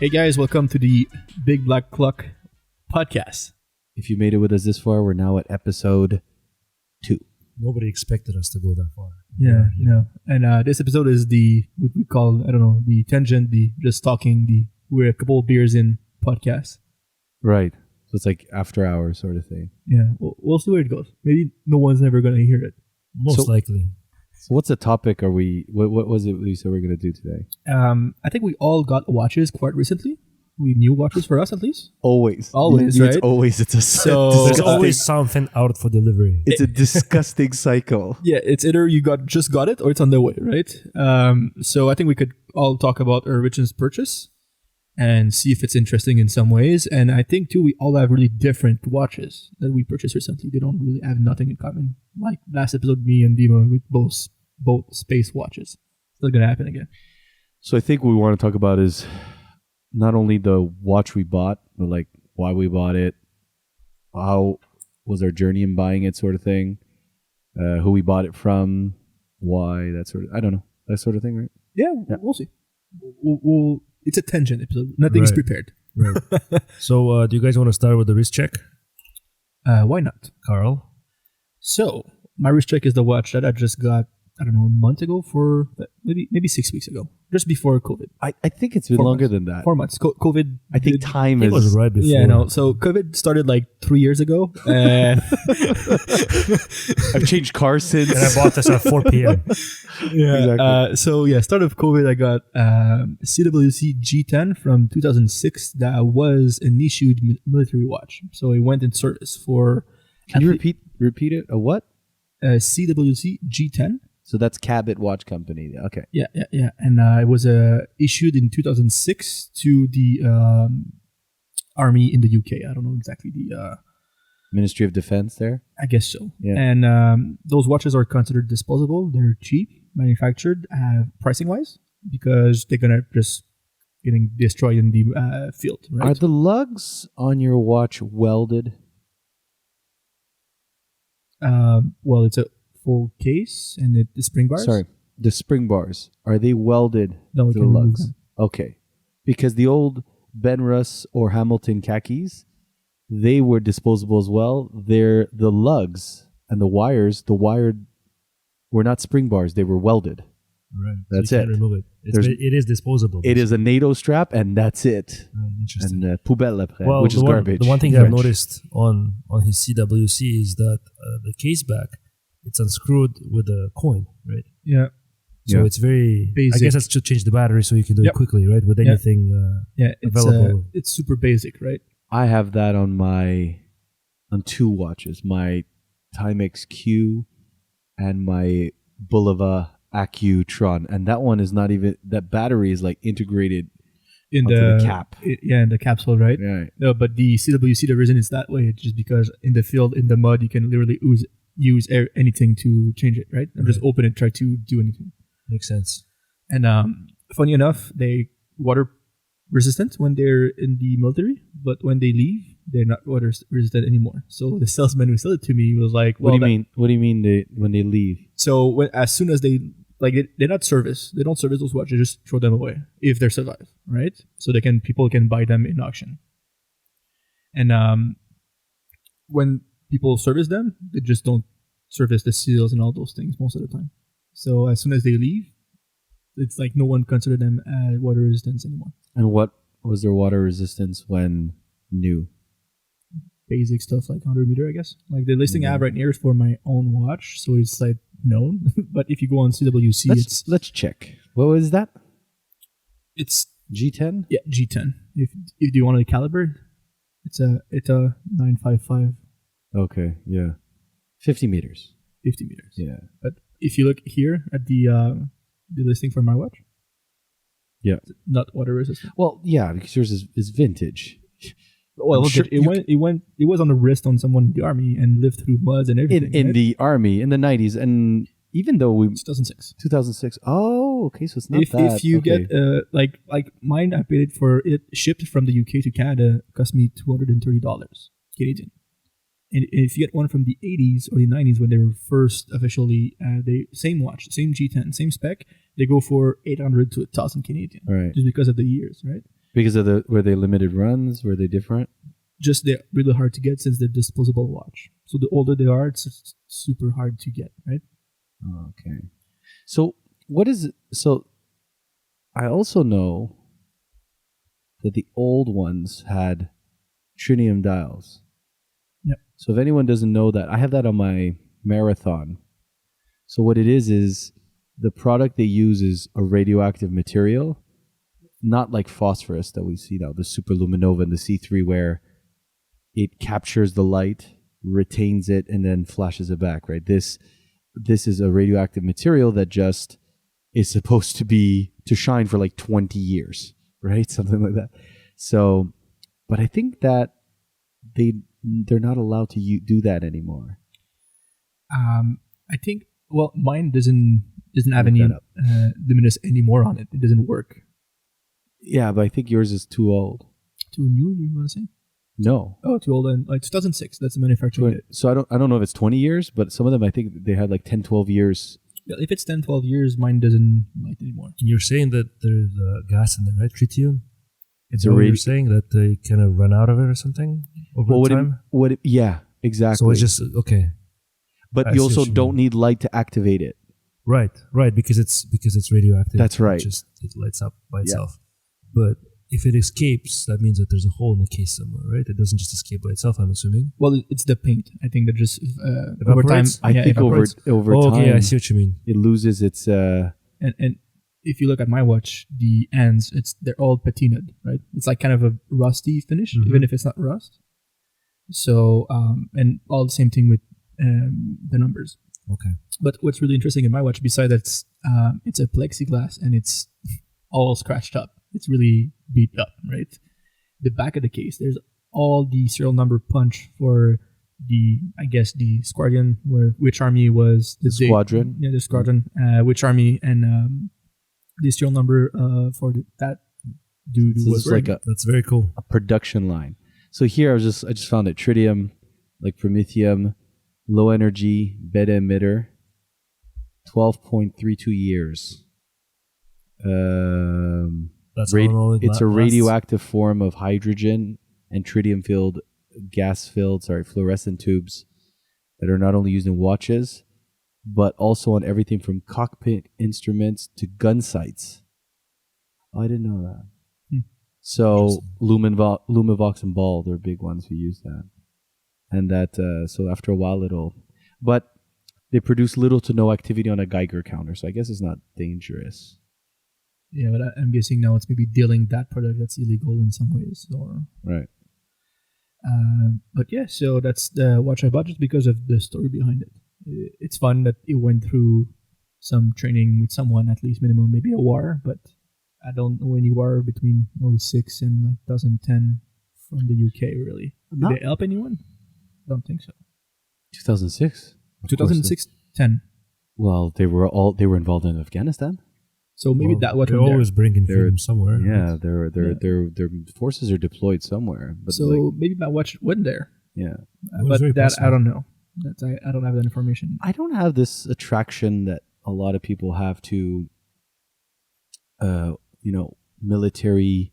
Hey guys, welcome to the Big Black Clock podcast. If you made it with us this far, we're now at episode 2. Nobody expected us to go that far. Yeah. And this episode is what we call, the tangent, the just talking, we're a couple of beers in podcast. Right. So it's like after hours sort of thing. Yeah, we'll see where it goes. Maybe no one's ever going to hear it. Most likely. So what's the topic what was it we said we're going to do today? I think we all got watches quite recently. We new watches for us at least. Always, right? It's always. It's There's always something out for delivery. It's a disgusting cycle. Yeah, it's either you just got it or it's on the way, right? So I think we could all talk about our original purchase and see if it's interesting in some ways. And I think too, we all have really different watches that we purchased recently. They don't really have nothing in common. Like last episode, me and Dima with both space watches. It's not gonna happen again. So I think what we want to talk about is not only the watch we bought, but like why we bought it, how was our journey in buying it, sort of thing, who we bought it from, why, that sort of, I don't know, that sort of thing, right? Yeah. We'll see. We'll it's a tangent episode. Nothing's prepared. Right. So, do you guys want to start with the wrist check? Why not? Carl? So, my wrist check is the watch that I just got, a month ago, for maybe 6 weeks ago, just before COVID. I think it's been 4 longer months. than that. 4 months. COVID. I think time It was right before. Yeah, no. So COVID started like 3 years ago, and I've changed cars since. And I bought this at 4 p.m. yeah. Exactly. Start of COVID, I got CWC G10 from 2006. That was an issued military watch. So it went in service for. Can you repeat it? A what? CWC G10. So that's Cabot Watch Company. Okay. Yeah. And it was issued in 2006 to the army in the UK. I don't know exactly the... Ministry of Defense there? I guess so. Yeah. And those watches are considered disposable. They're cheap, manufactured, pricing-wise, because they're going to just getting destroyed in the field. Right? Are the lugs on your watch welded? Well, it's a full case, and the spring bars. Sorry, the spring bars, are they welded No, to the lugs? Okay, because the old Benrus or Hamilton khakis, they were disposable as well. The lugs and the wires, were not spring bars; they were welded. Right. That's so you it. can't remove it. It is disposable. It is a NATO strap, and that's it. Interesting. And poubelle après, Well, which is garbage. The one thing French. I've noticed on his CWC is that the case back, it's unscrewed with a coin, right? Yeah. So Yeah. it's very Basic. I guess that's to change the battery so you can do it quickly, right? With anything available. It's super basic, right? I have that on two watches, my Timex Q and my Bulova Accutron, and that one is not even, that battery is like integrated In onto the cap. In the capsule, right? Yeah. No, but the CWC, the reason it's that way, it's just because in the field, in the mud, you can literally use anything to change it, right? And just open it, try to do anything. Makes sense. And funny enough, they water resistant when they're in the military, but when they leave, they're not water resistant anymore. So the salesman who sold it to me was like, What do you mean? What do you mean when they leave? So as soon as they're not service. They don't service those watches. They just throw them away if they survive, right? So people can buy them in auction. And when people service them, they just don't service the seals and all those things most of the time. So as soon as they leave, it's like no one considered them as water resistance anymore. And what was their water resistance when new? Basic stuff like 100 meter, I guess. Like the listing I have right here is for my own watch, so it's like known. But if you go on CWC, let's check. What was that? It's G10? Yeah, G10. If you want a caliber, it's a 955. Okay, yeah. 50 meters. 50 meters. Yeah. But if you look here at the listing for my watch, yeah, it's not water resistant. Well, yeah, because yours is vintage. Well, sure it was on the wrist on someone in the army and lived through muds and everything. In the army in the 90s, and even though it's 2006. 2006. Oh, okay, so it's not that. If you get like mine, I paid for it shipped from the UK to Canada, cost me $230 Canadian. And if you get one from the 80s or the 90s when they were first officially, same watch, same G10, same spec, they go for 800 to 1,000 Canadian. Right. Just because of the years, right? Because of were they limited runs? Were they different? Just they're really hard to get since they're disposable watch. So the older they are, it's super hard to get, right? Okay. So what is it? So I also know that the old ones had tritium dials. Yep. So if anyone doesn't know that, I have that on my Marathon. So what it is the product they use is a radioactive material, not like phosphorus that we see now, the superluminova and the C3, where it captures the light, retains it, and then flashes it back, right? This is a radioactive material that just is supposed to shine for like 20 years, right? Something like that. So, but I think that they're not allowed to do that anymore. I think, well, mine doesn't have any luminous anymore on it. It doesn't work. Yeah, but I think yours is too old. Too new, you want to say? No. Oh, too old. And like 2006, that's the manufacturing date. So I don't know if it's 20 years, but some of them I think they had like 10, 12 years. Yeah, if it's 10, 12 years, mine doesn't light anymore. And you're saying that there's gas in there, right? Tritium? It's you're saying that they kind of run out of it or something over time? Yeah, exactly. So it's just, okay. But you also don't need light to activate it. Right, because it's radioactive. That's right. It lights up by itself. But if it escapes, that means that there's a hole in the case somewhere, right? It doesn't just escape by itself, I'm assuming. Well, it's the paint. I think that just over time. I think over time. Okay, I see what you mean. It loses its. And if you look at my watch, the ends, they're all patinaed, right? It's like kind of a rusty finish, even if it's not rust. So and all the same thing with the numbers. Okay. But what's really interesting in my watch, besides that it's a plexiglass and it's all scratched up. It's really beat up, right? The back of the case, there's all the serial number punch for the squadron, which army was the squadron. The squadron, which army, and the serial number for that dude who was like that's very cool. A production line. So here I just found it: tritium, like promethium, low energy, beta emitter, 12.32 years. It's a radioactive form of hydrogen and tritium-filled, gas-filled, fluorescent tubes that are not only used in watches, but also on everything from cockpit instruments to gun sights. Oh, I didn't know that. So Lumivox and Ball, they're big ones who use that. And that, so after a while but they produce little to no activity on a Geiger counter, so I guess it's not dangerous. Yeah, but I'm guessing now it's maybe dealing that product that's illegal in some ways, or right. But yeah, so that's the watch I bought just because of the story behind it. It's fun that it went through some training with someone, at least minimum, maybe a war, but I don't know any war between 06 and like 2010 from the UK, really. Did they help anyone? I don't think so. 2006? 2006, 10. Well, they were involved in Afghanistan. So maybe that what they're always bringing from somewhere. Yeah, their forces are deployed somewhere. But so maybe my watch went there. Yeah, but that possible. I don't know. I don't have that information. I don't have this attraction that a lot of people have to, military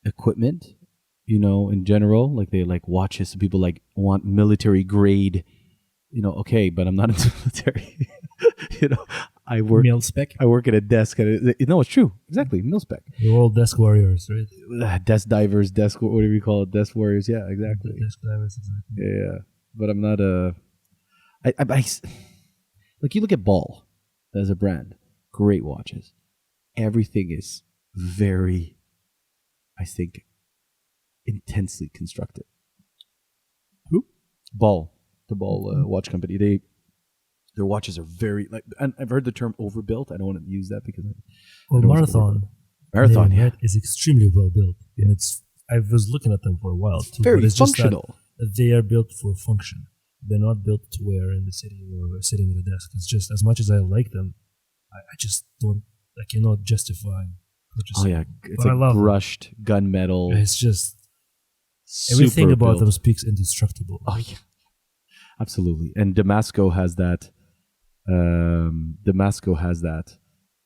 equipment. In general, like they like watches. So people like want military grade. Okay, but I'm not in the military. I work mil-spec. I work at a desk. No, it's true. Exactly, mil-spec. We're all desk warriors, right? Desk divers, what do we call it? Desk warriors. Yeah, exactly. Desk divers, exactly. Yeah, but I'm not a. Like you look at Ball as a brand, great watches. Everything is very, I think, intensely constructed. Who? Ball, the Ball watch company. Their watches are very and I've heard the term overbuilt. I don't want to use that because Marathon, is extremely well built, and I was looking at them for a while too. Very but it's functional. Just that they are built for function. They're not built to wear in the city or sitting at a desk. It's just as much as I like them, I just don't. I cannot justify purchasing. Oh yeah, it's like brushed gunmetal. It's just everything about them speaks indestructible. Oh yeah, absolutely. And Damasco has that.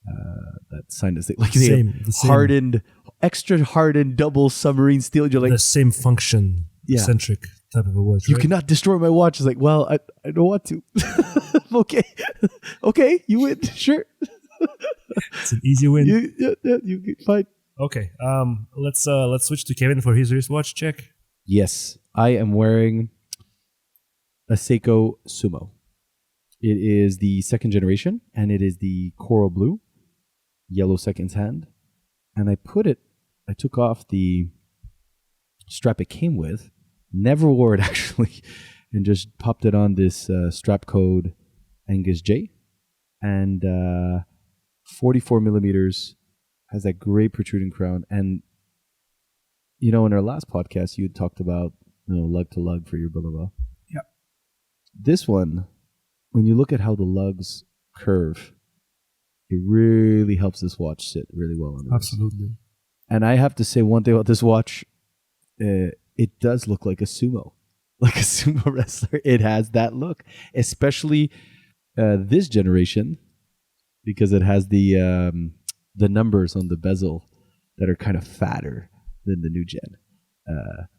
that sinus thing, like the same, hardened, extra hardened double submarine steel. You're like the same function centric type of a watch. You right? cannot destroy my watch. It's like, well, I don't want to. Okay, you win. Sure, it's an easy win. You fine. Okay, let's switch to Kevin for his wristwatch check. Yes, I am wearing a Seiko Sumo. It is the second generation, and it is the coral blue, yellow seconds hand. And I took off the strap it came with, never wore it actually, and just popped it on this strap code Angus J. And 44 millimeters, has that great protruding crown. And, in our last podcast, you had talked about, lug to lug for your blah, blah, blah. Yeah. This one, when you look at how the lugs curve, it really helps this watch sit really well on the wrist. Absolutely. And I have to say one thing about this watch, it does look like a sumo wrestler. It has that look, especially this generation, because it has the numbers on the bezel that are kind of fatter than the new gen.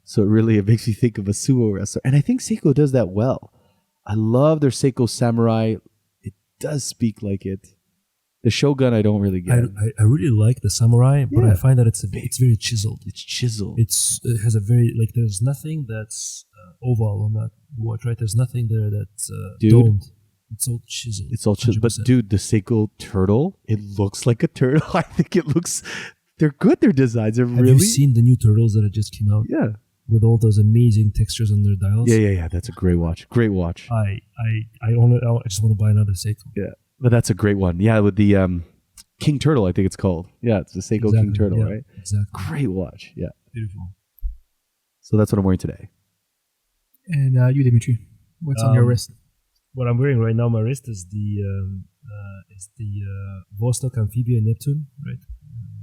So it makes me think of a sumo wrestler. And I think Seiko does that well. I love their Seiko Samurai. It does speak like it. The Shogun, I don't really get. I really like the Samurai, but I find that it's very chiseled. It's chiseled. It has a very, there's nothing that's oval on that watch, right? There's nothing there that's domed. It's all chiseled. It's all chiseled. But dude, the Seiko turtle, it looks like a turtle. I think they're good, their designs. Have you seen the new turtles that just came out? Yeah. With all those amazing textures on their dials? Yeah. That's a great watch. Great watch. I just want to buy another Seiko. Yeah. But that's a great one. Yeah, with the King Turtle, I think it's called. Yeah, it's the Seiko King Turtle, right? Exactly. Great watch. Yeah. Beautiful. So that's what I'm wearing today. And you, Dmitri, what's on your wrist? What I'm wearing right now on my wrist is the Vostok Amphibia Neptune, right?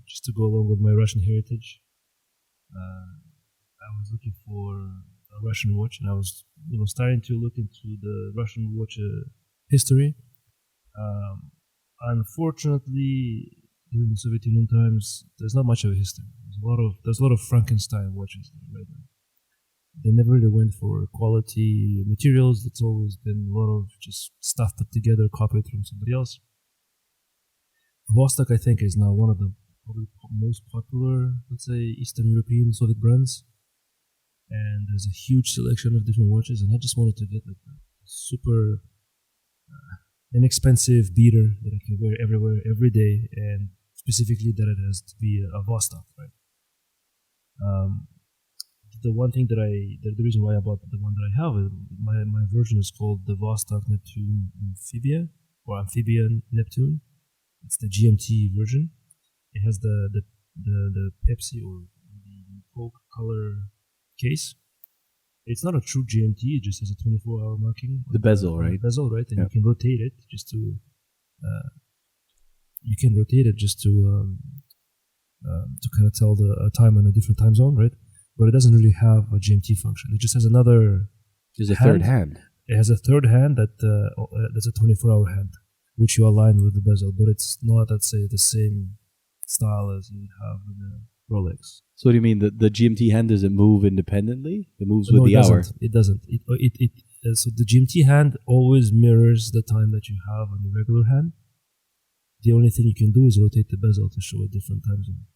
Just to go along with my Russian heritage. I was looking for a Russian watch, and I was starting to look into the Russian watch history. Unfortunately, in the Soviet Union times, there's not much of a history. There's a lot of Frankenstein watches right now. They never really went for quality materials. It's always been a lot of just stuff put together, copied from somebody else. Vostok, I think, is now one of the probably most popular, let's say, Eastern European Soviet brands. And there's a huge selection of different watches, and I just wanted to get a super inexpensive beater that I can wear everywhere, every day, and specifically that it has to be a Vostok, right? The reason why I bought the one that I have, my version is called the Vostok Neptune Amphibia, or Amphibian Neptune. It's the GMT version. It has the Pepsi or the Coke color case. It's not a true GMT. It just has a 24-hour marking. The bezel, right? Bezel, right? And you can rotate it just to. To kind of tell the time in a different time zone, right? But it doesn't really have a GMT function. It just has another. There's a third hand. It has a third hand that's a 24-hour hand, which you align with the bezel, but it's not, let's say, the same style as you would have in a Rolex. So what do you mean? The GMT hand, does it move independently? It moves with the hour? It doesn't. So the GMT hand always mirrors the time that you have on the regular hand. The only thing you can do is rotate the bezel to show a different time zone.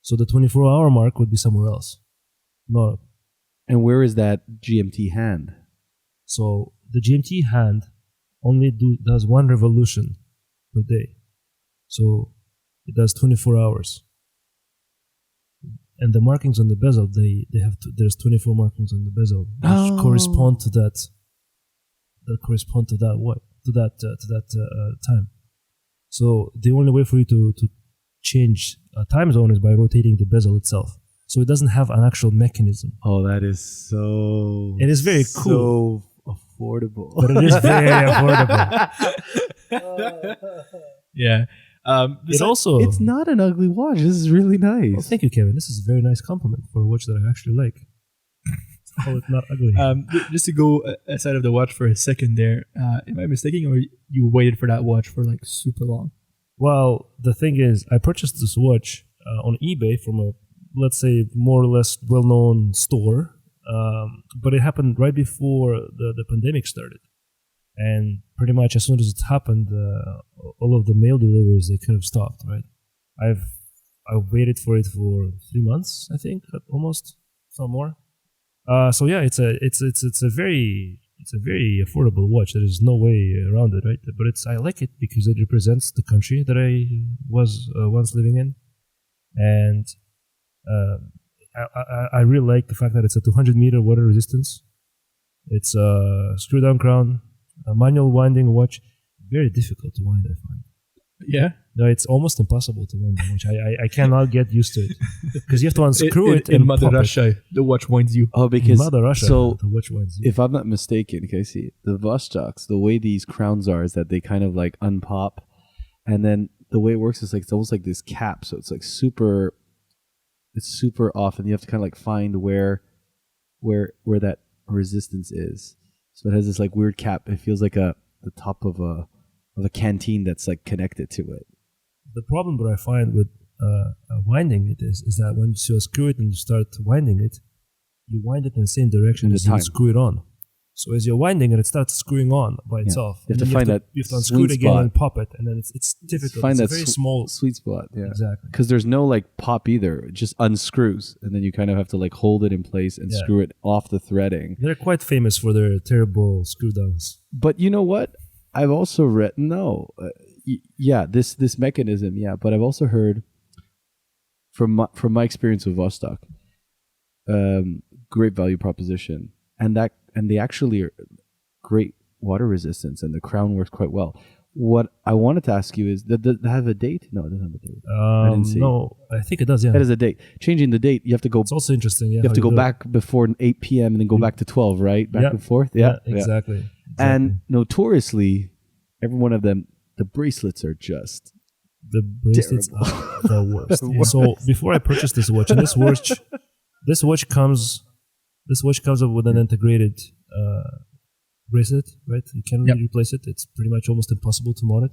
So the 24-hour mark would be somewhere else. No. And where is that GMT hand? So the GMT hand only does one revolution per day. So it does 24 hours. And the markings on the bezel, there's 24 markings on the bezel, which correspond to that. That correspond to that what? To that time. So the only way for you to change a time zone is by rotating the bezel itself. So it doesn't have an actual mechanism. Oh, that is so... It is very cool. So affordable. But it is very affordable. Yeah. It's not an ugly watch. This is really nice. Well, thank you, Kevin. This is a very nice compliment for a watch that I actually like. Call it not ugly. Just to go aside of the watch for a second there, am I mistaken, or you waited for that watch for like super long? Well, the thing is, I purchased this watch on eBay from a, let's say, more or less well-known store, but it happened right before the pandemic started. And pretty much as soon as it happened, all of the mail deliveries, they kind of stopped, right? I waited for it for 3 months, I think, almost, some more. So yeah, it's a very affordable watch. There is no way around it, right? But I like it because it represents the country that I was once living in, and I really like the fact that it's a 200-meter water resistance. It's a screw-down crown, a manual winding watch. Very difficult to wind, I find. Yeah. No, it's almost impossible to wind the watch. I cannot get used to it because you have to unscrew it in and Mother pop Russia. it. The watch winds you. Oh, because Mother Russia, so the watch winds you. if I'm not mistaken, Casey, the Vostoks, the way these crowns are is that they kind of like unpop, and then the way it works is like it's almost like this cap, so it's like super off, and you have to kind of like find where that resistance is. So it has this like weird cap. It feels like the top of a canteen that's like connected to it. The problem that I find with winding it is that when you screw it and you start winding it, you wind it in the same direction as you screw it on. So as you're winding it, it starts screwing on by itself. You have to find that you have to unscrew it again and pop it, and then it's difficult. Find it's that a very small sweet spot. Yeah, exactly. Because there's no like pop either. It just unscrews, and then you kind of have to like hold it in place and screw it off the threading. They're quite famous for their terrible screw downs. But you know what? I've also read this mechanism, but I've also heard from my experience with Vostok, great value proposition, and they actually are great water resistance, and the crown works quite well. What I wanted to ask you is, does it have a date? No, it doesn't have a date. I didn't see. No, I think it does. Yeah, it has a date. Changing the date, you have to go. It's also interesting. Yeah, you have to go back before 8 p.m. and then go back to 12, right? Back and forth. Yeah, exactly. And notoriously, every one of them, the bracelets are just the bracelets are the worst. So before I purchased this watch, and this watch comes up with an integrated bracelet, right? You can't really replace it. It's pretty much almost impossible to mod it.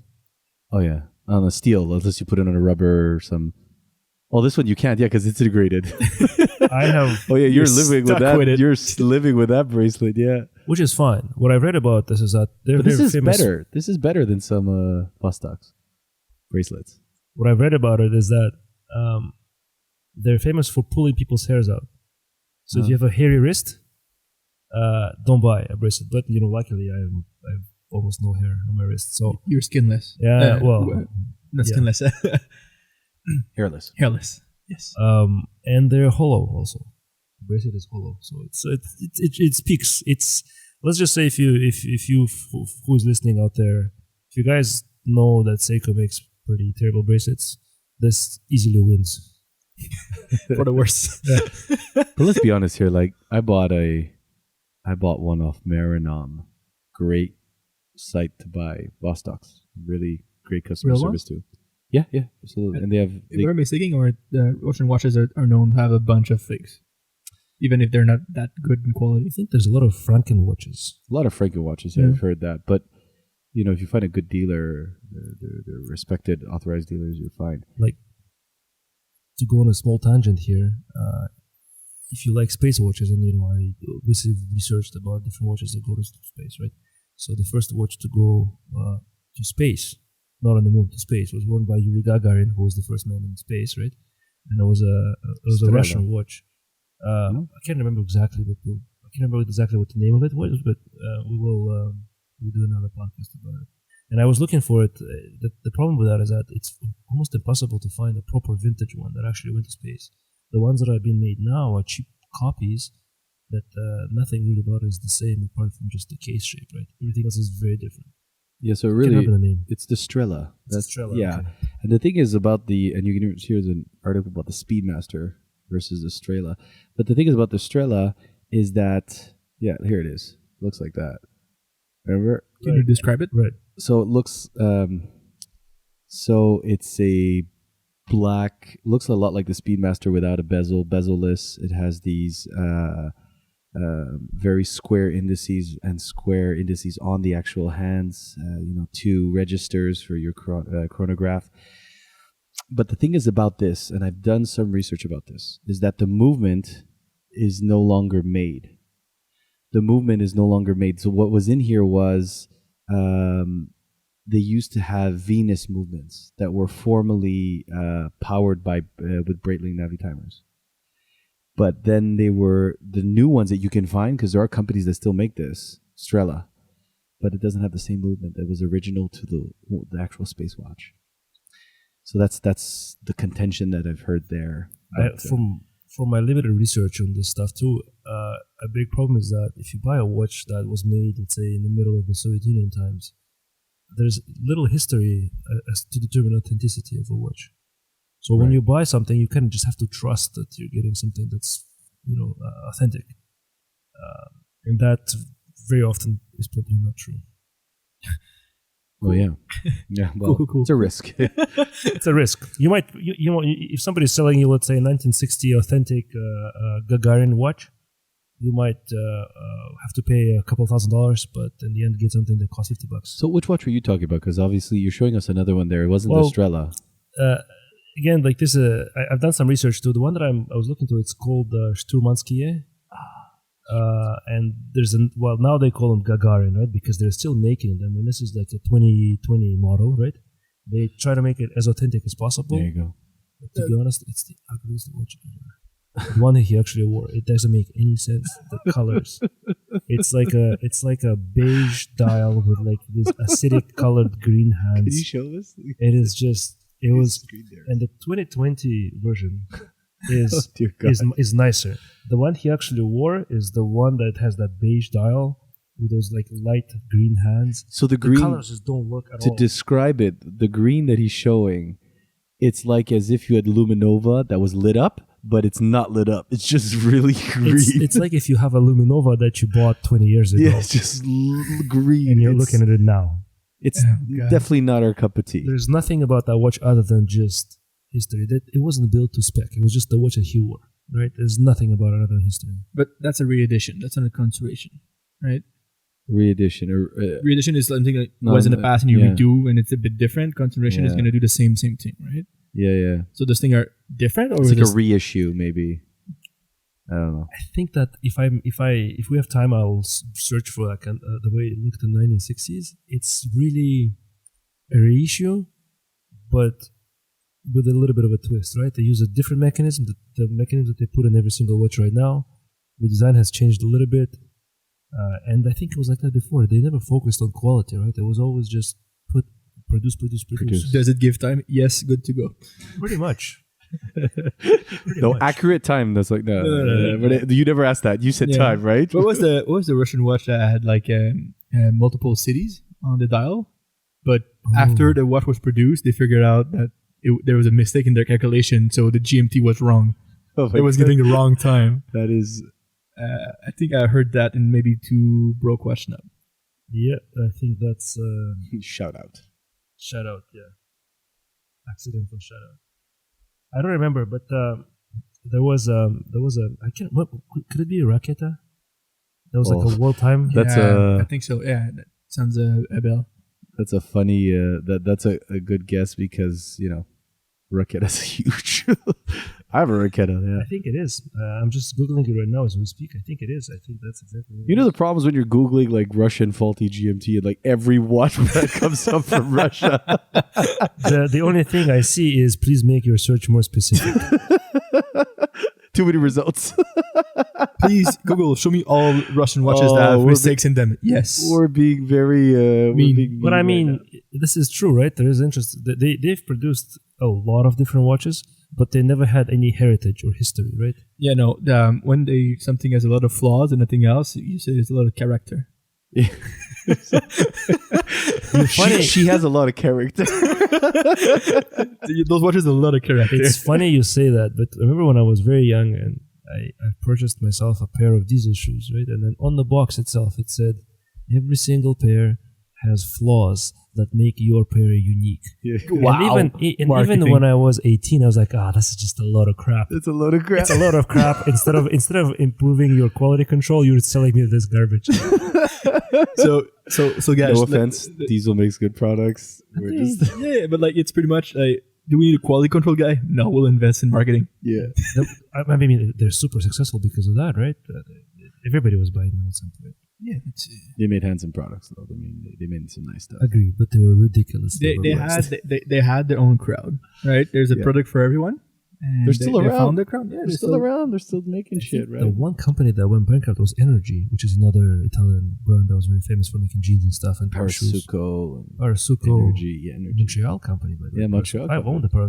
Oh yeah, on a steel, unless you put it on a rubber or some. Oh, this one you can't, because it's integrated. I have. Oh yeah, you're living with that. You're living with that bracelet, which is fine. What I've read about this is that they're this is famous. better. This is better than some Vostoks bracelets. What I've read about it is that they're famous for pulling people's hairs out. So if you have a hairy wrist, don't buy a bracelet. But luckily I have almost no hair on my wrist, so you're skinless. Yeah, not skinless. Hairless. Yes. And they're hollow also. The bracelet is hollow, so it speaks. It's, let's just say if you who's listening out there, if you guys know that Seiko makes pretty terrible bracelets, this easily wins. For the worst. But let's be honest here. Like I bought one off Marinam. Great site to buy Vostoks. Really great customer service too. Yeah, absolutely. And if we're mistaken, or the Russian watches are known to have a bunch of fakes, even if they're not that good in quality. I think there's a lot of Franken watches. A lot of Franken watches. Yeah, I've heard that. But if you find a good dealer, they're respected, authorized dealers, you're fine. Like, to go on a small tangent here, if you like space watches, and I obviously researched about different watches that go to space, right? So the first watch to go to space, not on the moon, to space, was worn by Yuri Gagarin, who was the first man in space, right? And it was a Russian watch. I can't remember exactly what the name of it was, but we'll do another podcast about it. And I was looking for it. The problem with that is that it's almost impossible to find a proper vintage one that actually went to space. The ones that are being made now are cheap copies that nothing really about it is the same apart from just the case shape, right? Everything else is very different. Yeah, so really, it's the Strela. That's Strela. Yeah, okay. And the thing is about and you can hear an article about the Speedmaster versus the Strela. But the thing is about the Strela is that, here it is. It looks like that. Remember? Can you describe it? Right. So it looks, so it's a black, looks a lot like the Speedmaster without a bezel, bezel-less. It has these very square indices and square indices on the actual hands. 2 registers for your chronograph. But the thing is about this, and I've done some research about this, is that the movement is no longer made. The movement is no longer made. So what was in here was they used to have Venus movements that were formerly powered by with Breitling Navitimers. But then they were the new ones that you can find, because there are companies that still make this, Strela, but it doesn't have the same movement that was original to the actual space watch. So that's the contention that I've heard there. But, from my limited research on this stuff too, a big problem is that if you buy a watch that was made, let's say, in the middle of the Soviet Union times, there's little history as to determine authenticity of a watch. So when you buy something, you kind of just have to trust that you're getting something that's authentic, and that very often is probably not true. Oh yeah, yeah. Well, cool. It's a risk. It's a risk. You might, if somebody's selling you, let's say, a 1960 authentic Gagarin watch, you might have to pay a couple $1,000, but in the end, get something that costs $50. So which watch were you talking about? Because obviously you're showing us another one there. It wasn't the Strela. Again, like this, I've done some research too. The one that I was looking to, it's called Sturmansky. And now they call them Gagarin, right? Because they're still making them, and this is like a 2020 model, right? They try to make it as authentic as possible. There you go. But to be honest, it's the ugliest watch ever. The one that he actually wore, it doesn't make any sense. The colors, it's like a beige dial with like this acidic colored green hands. Can you show us? It is just, it was, and the 2020 version is nicer. The one he actually wore is the one that has that beige dial with those like light green hands. So the green colors just don't look at all. To describe it, the green that he's showing, it's like as if you had Luminova that was lit up, but it's not lit up. It's just really green. It's like if you have a Luminova that you bought 20 years ago. Yeah, it's just green. And you're looking at it now. It's definitely not our cup of tea. There's nothing about that watch other than just history. That it wasn't built to spec. It was just the watch that he wore, right? There's nothing about it other than history. But that's a re-edition. That's not a conservation, right? Re-edition. Re-edition is something that was in the past and you redo, and it's a bit different. Conservation is going to do the same thing, right? Yeah. So those things are different, or it's like a reissue, maybe. I don't know. I think that if we have time, I'll search for like the way it looked in the 1960s. It's really a reissue, but with a little bit of a twist, right? They use a different mechanism, the mechanism that they put in every single watch right now. The design has changed a little bit, and I think it was like that before. They never focused on quality, right? It was always just produce. Does it give time? Yes, good to go. Pretty much. Accurate time. That's like no. But you never asked that. You said time, right? What was the Russian watch that had like multiple cities on the dial? But after the watch was produced, they figured out that there was a mistake in their calculation, so the GMT was wrong. It was giving the wrong time. That is, I think I heard that in maybe 2 Broke Watch Snub. Yeah, I think that's shout out. Shout out, yeah. Accidental shout out. I don't remember, but there was a I can't. What could it be? A Raketa? That was like a world time. I think so. Yeah, that sounds a bell. That's a funny. That's a good guess because Raketa's huge. I have a Raketa. Yeah, I think it is. I'm just googling it right now as we speak. I think it is. I think that's exactly what it is. The problems when you're googling like Russian faulty GMT and like every watch that comes up from Russia. The only thing I see is please make your search more specific. Too many results. Please Google, show me all Russian watches that have mistakes in them. Yes, we're being very mean. But I mean, this is true, right? There is interest. They've produced a lot of different watches, but they never had any heritage or history, right? Yeah, no. When something has a lot of flaws and nothing else, you say there's a lot of character. Yeah. She has a lot of character. Those watches have a lot of character. It's funny you say that, but I remember when I was very young and I purchased myself a pair of diesel shoes, right? And then on the box itself, it said every single pair has flaws that make your pair unique. Wow. And even Marketing. when I was 18, I was like, this is just a load of crap. It's a load of crap. It's a load of crap. Instead of improving your quality control, you're selling me this garbage. So guys, No offense, Diesel makes good products. We're just yeah, but like it's pretty much like, do we need a quality control guy? No, we'll invest in marketing. yeah. I mean, they're super successful because of that, right? Everybody was buying them at some point. Yeah, They made handsome products though. They made some nice stuff. Agreed, but they were ridiculous. they had their own crowd, right? There's a product for everyone. And They're still they around. found their crowd. Yeah, They're still around. They're still making shit, The right? one company that went bankrupt was Energy, which is another Italian brand that was very famous for making jeans and stuff and shoes. Parasuco, Parasuco, Energy. Montreal company, by the way. Yeah, Montreal I owned a pair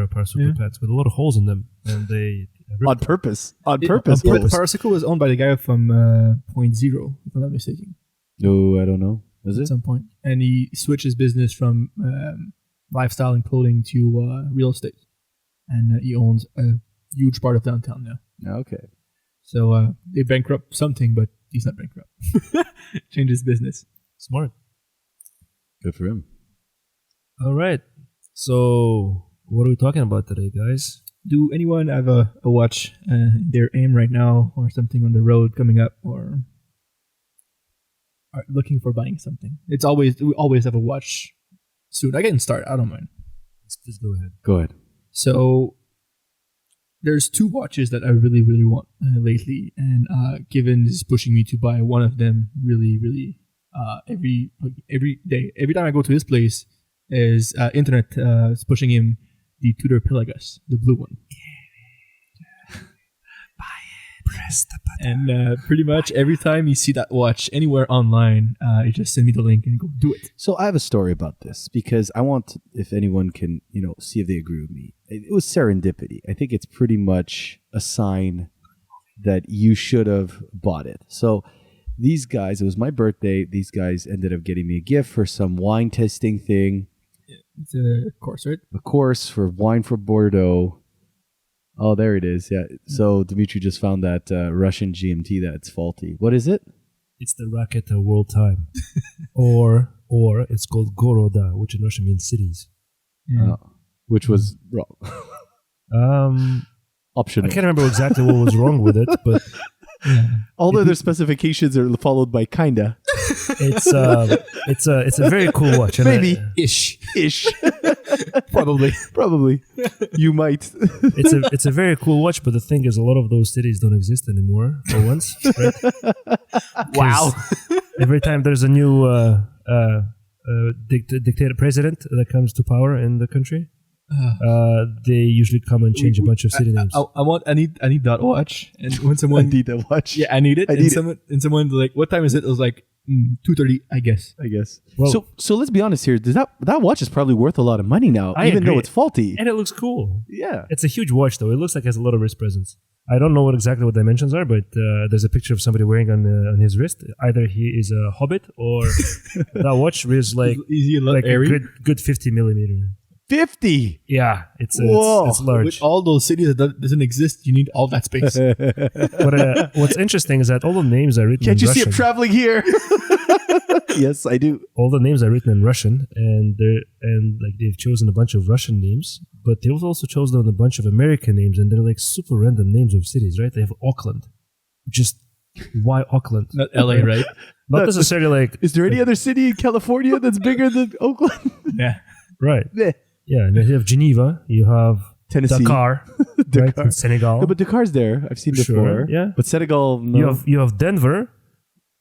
of Parasuco pants with a lot of holes in them, and they On purpose. On It- purpose. on purpose. Parasicle was owned by the guy from Point Zero, if I'm not mistaken, No, I don't know. Is at it? some point. And he switched his business from lifestyle and clothing to real estate. And he owns a huge part of downtown now. Okay. So they bankrupt something, but he's not bankrupt. Change his business. smart. Good for him. All right. So, what are we talking about today, guys? Do anyone have a watch their aim right now, or something on the road coming up, or are looking for buying something? We always have a watch soon. I can start. I don't mind. Please go ahead. Go ahead. So there's two watches that I really, really want lately, and Kevin is pushing me to buy one of them really, really every day. Every time I go to his place, his internet is pushing him the Tudor Pelagus, the blue one. Buy it. Press the button. And pretty much every time you see that watch anywhere online, you just send me the link and go do it. So I have a story about this because I want to, if anyone can, see if they agree with me. It was serendipity. I think it's pretty much a sign that you should have bought it. So these guys, it was my birthday. These guys ended up getting me a gift for some wine testing thing. It's a course, right? A course for wine for Bordeaux. Oh, there it is. Yeah. So Dmitri just found that Russian GMT that's faulty. What is it? It's the Raketa World Time. or it's called Goroda, which in Russian means cities. Yeah. Which was wrong. I Optional. can't remember exactly what was wrong with it, but All other specifications are followed by kinda. it's a very cool watch. And Maybe. Ish. Probably. You might. it's a very cool watch, but the thing is, a lot of those cities don't exist anymore. For once, right? Wow. Every time there's a new dictator president that comes to power in the country, they usually come and change a bunch of city names. I need that watch. And when I someone need that watch. yeah, I need it. I and need it. someone's like, what time is it? I was like 2:30, I guess. Well- so let's be honest here. Does that watch is probably worth a lot of money now, I even agree. though it's faulty. And it looks cool. Yeah. It's a huge watch, though. It looks like it has a lot of wrist presence. I don't know exactly what dimensions are, but there's a picture of somebody wearing on his wrist. Either he is a hobbit or that watch is like Easy, like a airy. good 50 millimeter. 50. Yeah, it's Whoa. large. With all those cities that doesn't exist, you need all that space. But what's interesting is that all the names are written Can't in you see Russian. him traveling here? Yes, I do. All the names are written in Russian, and they've chosen a bunch of Russian names, but they've also chosen a bunch of American names, and they're like super random names of cities, right? They have Auckland. Just why Auckland? Not LA, right? Not necessarily like Is there any other city in California that's bigger than Oakland? Yeah. right. Meh. Yeah, and you have Geneva, you have Tennessee. Dakar, right? Dakar. In Senegal. No, but Dakar's there. I've seen Sure, before. yeah. But Senegal, no. You have Denver,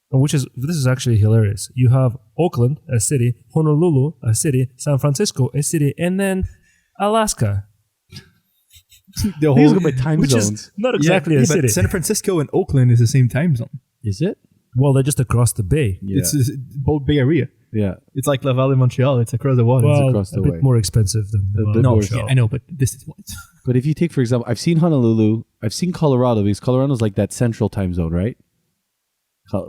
this is actually hilarious. You have Oakland, a city, Honolulu, a city, San Francisco, a city, and then Alaska, The These whole are by time which zones. is not exactly a but city. San Francisco and Oakland is the same time zone. Is it? Well, they're just across the bay. Yeah. It's both Bay Area. Yeah. It's like Laval and Montreal. It's across the water. Well, across the a way. bit more expensive than bit no, more yeah, I know, but distance-wise. But if you take, for example, I've seen Honolulu. I've seen Colorado because Colorado's like that central time zone, right?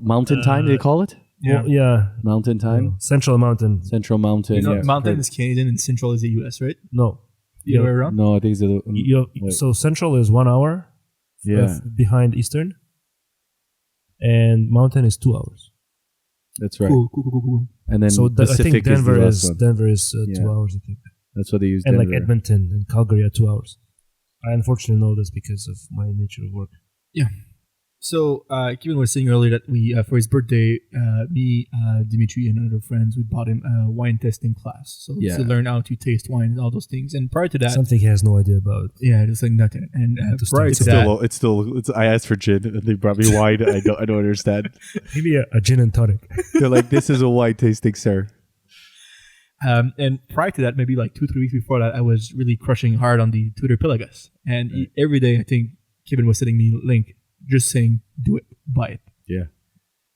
Mountain time, they call it? Yeah. Yeah. Mountain time? Central Mountain. Central Mountain. Yeah. Mountain is Canadian and Central is the US, right? No. The other way around? No, I think it's the... wait. So Central is 1 hour Yeah. behind Eastern, and Mountain is 2 hours. That's right. Cool. And then So I Pacific think Denver is the last one. Denver is Yeah. 2 hours. I think, That's what they use. and Denver. like Edmonton and Calgary are 2 hours. I unfortunately know this because of my nature of work. So, Kevin was saying earlier that we, for his birthday, me, Dimitri, and other friends, we bought him a wine tasting class. So Yeah. to learn how to taste wine and all those things. And prior to that, Something he has no idea about. yeah, just like nothing. And To prior start to with. that, It's I asked for gin and they brought me wine. I don't understand. Maybe a gin and tonic. They're like, this is a wine tasting, sir. and prior to that, maybe like 2-3 weeks before that, I was really crushing hard on the Twitter Pelagus. And every day, I think Kevin was sending me a link, just saying, do it, buy it. Yeah.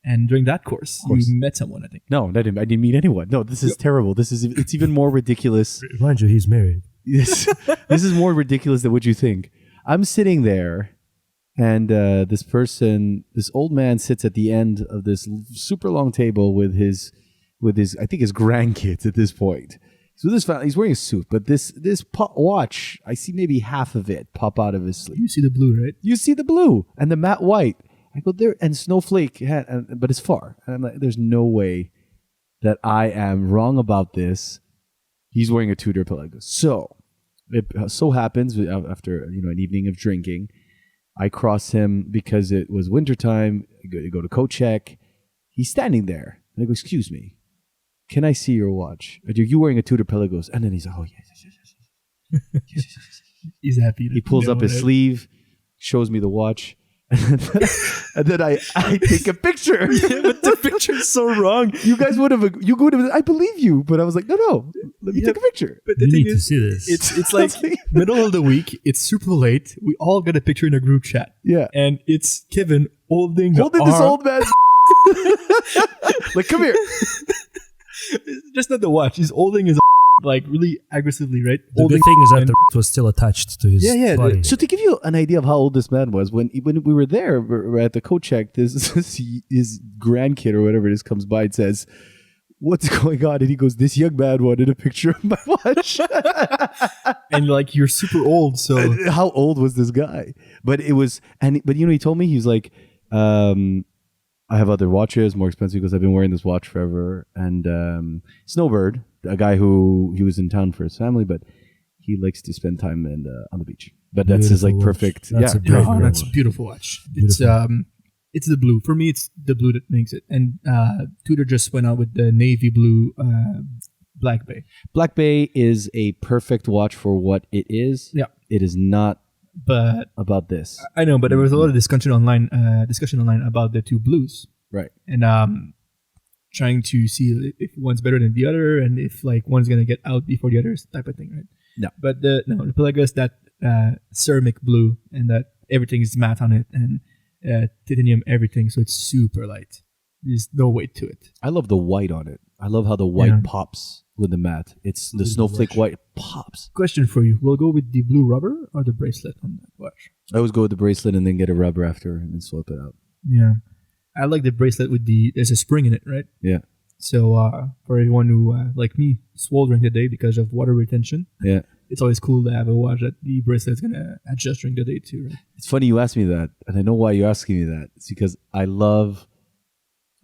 And during that course, course. you met someone, I think. No, I didn't meet anyone. No, this is terrible. It's even more ridiculous. Mind you, he's married. This is more ridiculous than what you think. I'm sitting there, and this old man sits at the end of this super long table with his I think his grandkids at this point. So this family, he's wearing a suit, but this watch, I see maybe half of it pop out of his sleeve. You see the blue, right? You see the blue and the matte white. I go there, and Snowflake, but it's far. And I'm like, there's no way that I am wrong about this. He's wearing a Tudor Pelagos. So it so happens after an evening of drinking, I cross him because it was wintertime. I go to coat check. He's standing there, and I go, "Excuse me, can I see your watch? Are you wearing a Tudor Pelagos?" And then he's like, "Oh yes. He's happy. He pulls up his sleeve, shows me the watch. And then I take a picture. But the picture's so wrong. You guys would have. I believe you, but I was like, no. Let me take a picture. But the You thing need to is, see this. it's like middle of the week. It's super late. We all got a picture in a group chat. Yeah, And it's Kevin holding this arm. old man. Like, come here. Just not the watch. He's holding his like really aggressively, right? The good thing is that the was still attached to his body. So to give you an idea of how old this man was, when we were there, we're at the coat check, his grandkid or whatever it is comes by and says, "What's going on?" And he goes, "This young man wanted a picture of my watch." And like you're super old, so And how old was this guy? But it was, but he told me, he was like, I have other watches, more expensive, because I've been wearing this watch forever. And Snowbird, a guy who he was in town for his family, but he likes to spend time on the beach. But that's his like Beautiful watch. perfect. That's yeah, a beautiful oh, that's a watch. beautiful watch. Beautiful. It's the blue. For me, it's the blue that makes it. And Tudor just went out with the navy blue Black Bay. Black Bay is a perfect watch for what it is. Yeah. It is not But about this. I know, but there was a lot of discussion online about the two blues. Right. And trying to see if one's better than the other, and if like one's gonna get out before the others, type of thing, right? No. But the Pelagos, that ceramic blue, and that everything is matte on it, and titanium everything, so it's super light. There's no weight to it. I love the white on it. I love how the white Yeah. pops with the matte. It's the With the snowflake watch. white pops. Question for you: we'll go with the blue rubber or the bracelet on that watch? I always go with the bracelet and then get a rubber after and then swap it out. Yeah, I like the bracelet with there's a spring in it, right? Yeah. So for everyone who like me swole during the day because of water retention, Yeah. it's always cool to have a watch that the bracelet's gonna adjust during the day too, right? It's funny you asked me that, and I know why you're asking me that. It's because I love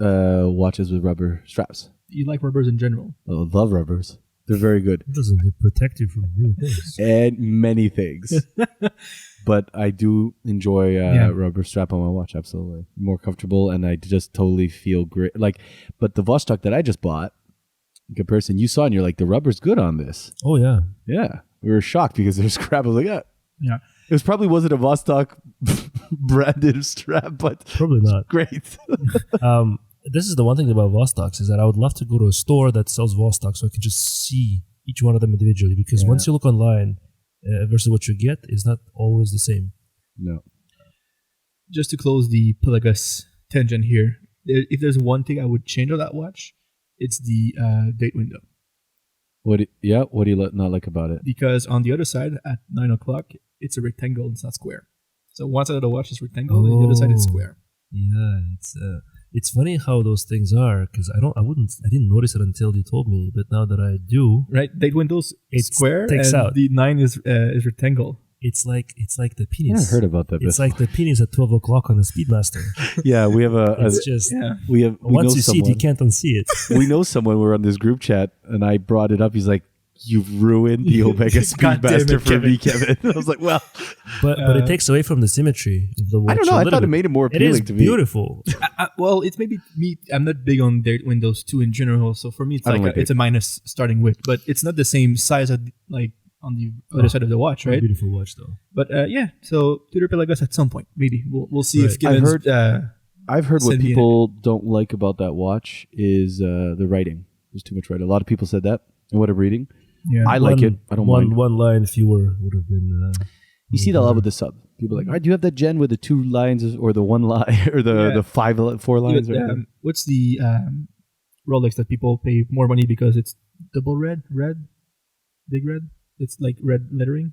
watches with rubber straps. You like rubbers in general. I love rubbers. They're very good. Doesn't it protect you from many things? And many things. But I do enjoy rubber strap on my watch, absolutely. More comfortable, and I just totally feel great. Like, but the Vostok that I just bought, in comparison, you saw, and you're like, the rubber's good on this. Oh yeah. Yeah. We were shocked because there's crap. I was like, Yeah. It probably wasn't a Vostok branded strap, but Probably not. great. This is the one thing about Vostoks, is that I would love to go to a store that sells Vostok so I can just see each one of them individually. Because once you look online versus what you get is not always the same. No. Just to close the Pelagos tangent here, if there's one thing I would change on that watch, it's the date window. What do you not like about it? Because on the other side, at 9 o'clock, it's a rectangle, it's not square. So one side of the watch is rectangle, and the other side is square. Yeah, it's funny how those things are, because I didn't notice it until you told me, but now that I do, Right? Date windows is It square, sticks and out. the 9 is rectangle. It's like the I penis. heard about that. It's like the penis at 12 o'clock on a Speedmaster. Yeah, we have It's just we once know you see it, you can't unsee it. we know someone. We're on this group chat, and I brought it up. He's like, "You've ruined the Omega God damn Speedmaster it, for me, Kevin." I was like, "Well, But it takes away from the symmetry of the watch. I don't know. a I little thought it bit. made it more It is appealing to me." beautiful. Well, it's maybe me. I'm not big on their Windows 2 in general, so for me, it's I don't like, like it's a minus starting width, but it's not the same size as like on the other side of the watch, right? Beautiful watch though. But yeah, so Twitter Pelagos at some point, maybe we'll see if Right. Gibbons. I've heard what Send me people don't like about that watch is the writing. There's too much writing. A lot of people said that. And what I'm reading, yeah, I like it. I don't mind. One line fewer would have been. You see that a lot with the sub. People are like, "All right, do you have that gen with the 2 lines or the 1 line or the 4 lines?" What's the Rolex that people pay more money because it's double red, big red? It's like red lettering.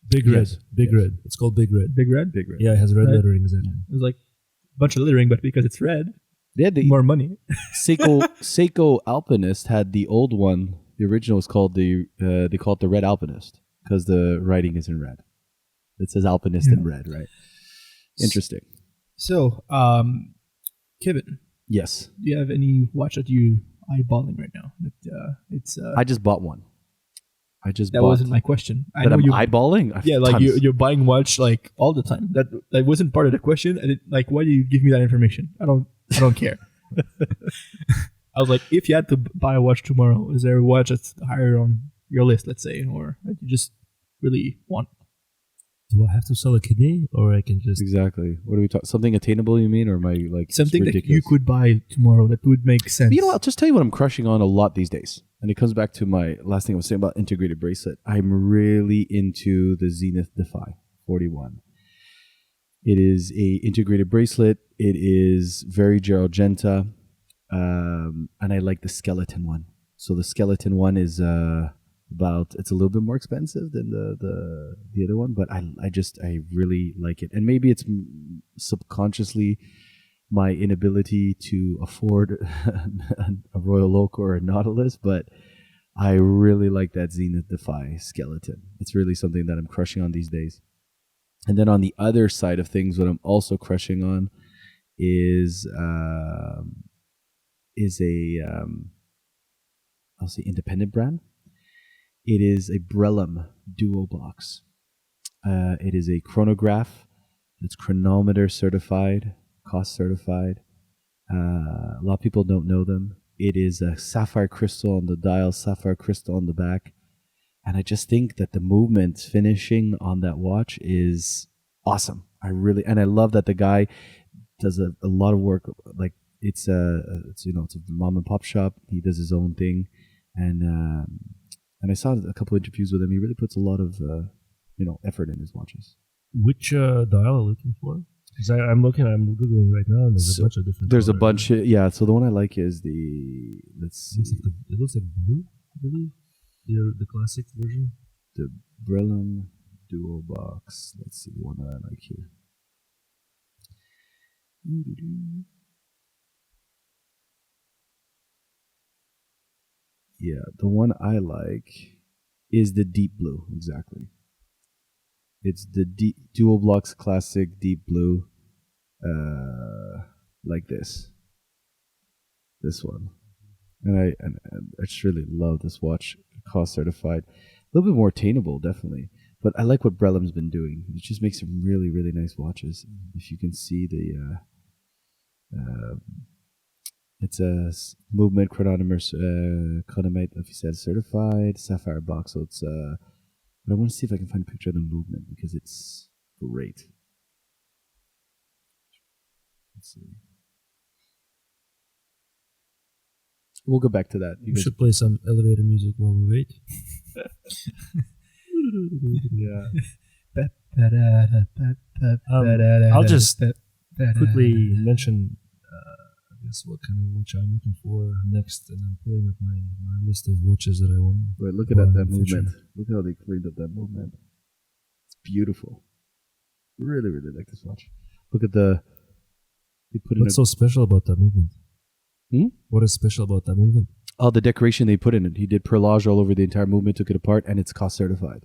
Big Yes. red. It's called Big Red. Big red. Big red. Yeah, it has red Right. lettering exactly. It's like a bunch of lettering, but because it's red, They had the more money. Seiko Alpinist had the old one. The original was called they call it the Red Alpinist because the writing is in red. It says Alpinist in red, right? Interesting. So, Kevin, Yes, do you have any watch that you eyeballing right now? It's I just bought one. that wasn't my question. I That know I'm you. eyeballing. I have Yeah, like tons. you're buying watch like all the time. That wasn't part of the question. And like, why do you give me that information? I don't care. I was like, if you had to buy a watch tomorrow, is there a watch that's higher on your list, let's say, or that you just really want? Do I have to sell a kidney, or I can just? Exactly. What are we talking? Something attainable? You mean, or am I like Something that ridiculous? you could buy tomorrow that would make sense. But you know what? I'll just tell you what I'm crushing on a lot these days. And it comes back to my last thing I was saying about integrated bracelet. I'm really into the Zenith Defy 41. It is a integrated bracelet. It is very Gerald-Genta. And I like the skeleton one. So the skeleton one is it's a little bit more expensive than the other one, but I really like it. And maybe it's subconsciously my inability to afford a Royal Oak or a Nautilus, but I really like that Zenith Defy skeleton. It's really something that I'm crushing on these days. And then on the other side of things, what I'm also crushing on is I'll say independent brand. It is a Brellam Duo Box. It is a chronograph. It's chronometer certified, cost certified. A lot of people don't know them. It is a sapphire crystal on the dial, sapphire crystal on the back. And I just think that the movement finishing on that watch is awesome. I love that the guy does a lot of work. Like it's a mom and pop shop. He does his own thing. And I saw a couple interviews with him. He really puts a lot of effort in his watches. Which dial are you looking for? Because I'm googling right now, and there's a bunch of different. There's a colors. bunch. Yeah. So the one I like is the. Let's see. It looks like blue, I believe. The classic version. The Brellam Duo Box. Let's see the one that I like here. Yeah, the one I like is the deep blue. Exactly. It's the Duo Blocks Classic Deep Blue, like this. This one, and I just really love this watch. Cost certified, a little bit more attainable, definitely. But I like what Brellam's been doing. It just makes some really, really nice watches. If you can see the, it's a movement chronometer, if you said certified sapphire box. So it's but I want to see if I can find a picture of the movement because it's great. Let's see. We'll go back to that. We should play some elevator music while we wait. Yeah. I'll just quickly mention, I guess, what kind of watch I'm looking for next, and I'm pulling up my list of watches that I want. Wait, look at that movement. Look how they cleaned up that movement. It's beautiful. Really, really like this watch. Look at they put What's so special about that movement? Hmm? What is special about that movement? Oh, the decoration they put in it. He did perlage all over the entire movement, took it apart, and it's cost certified.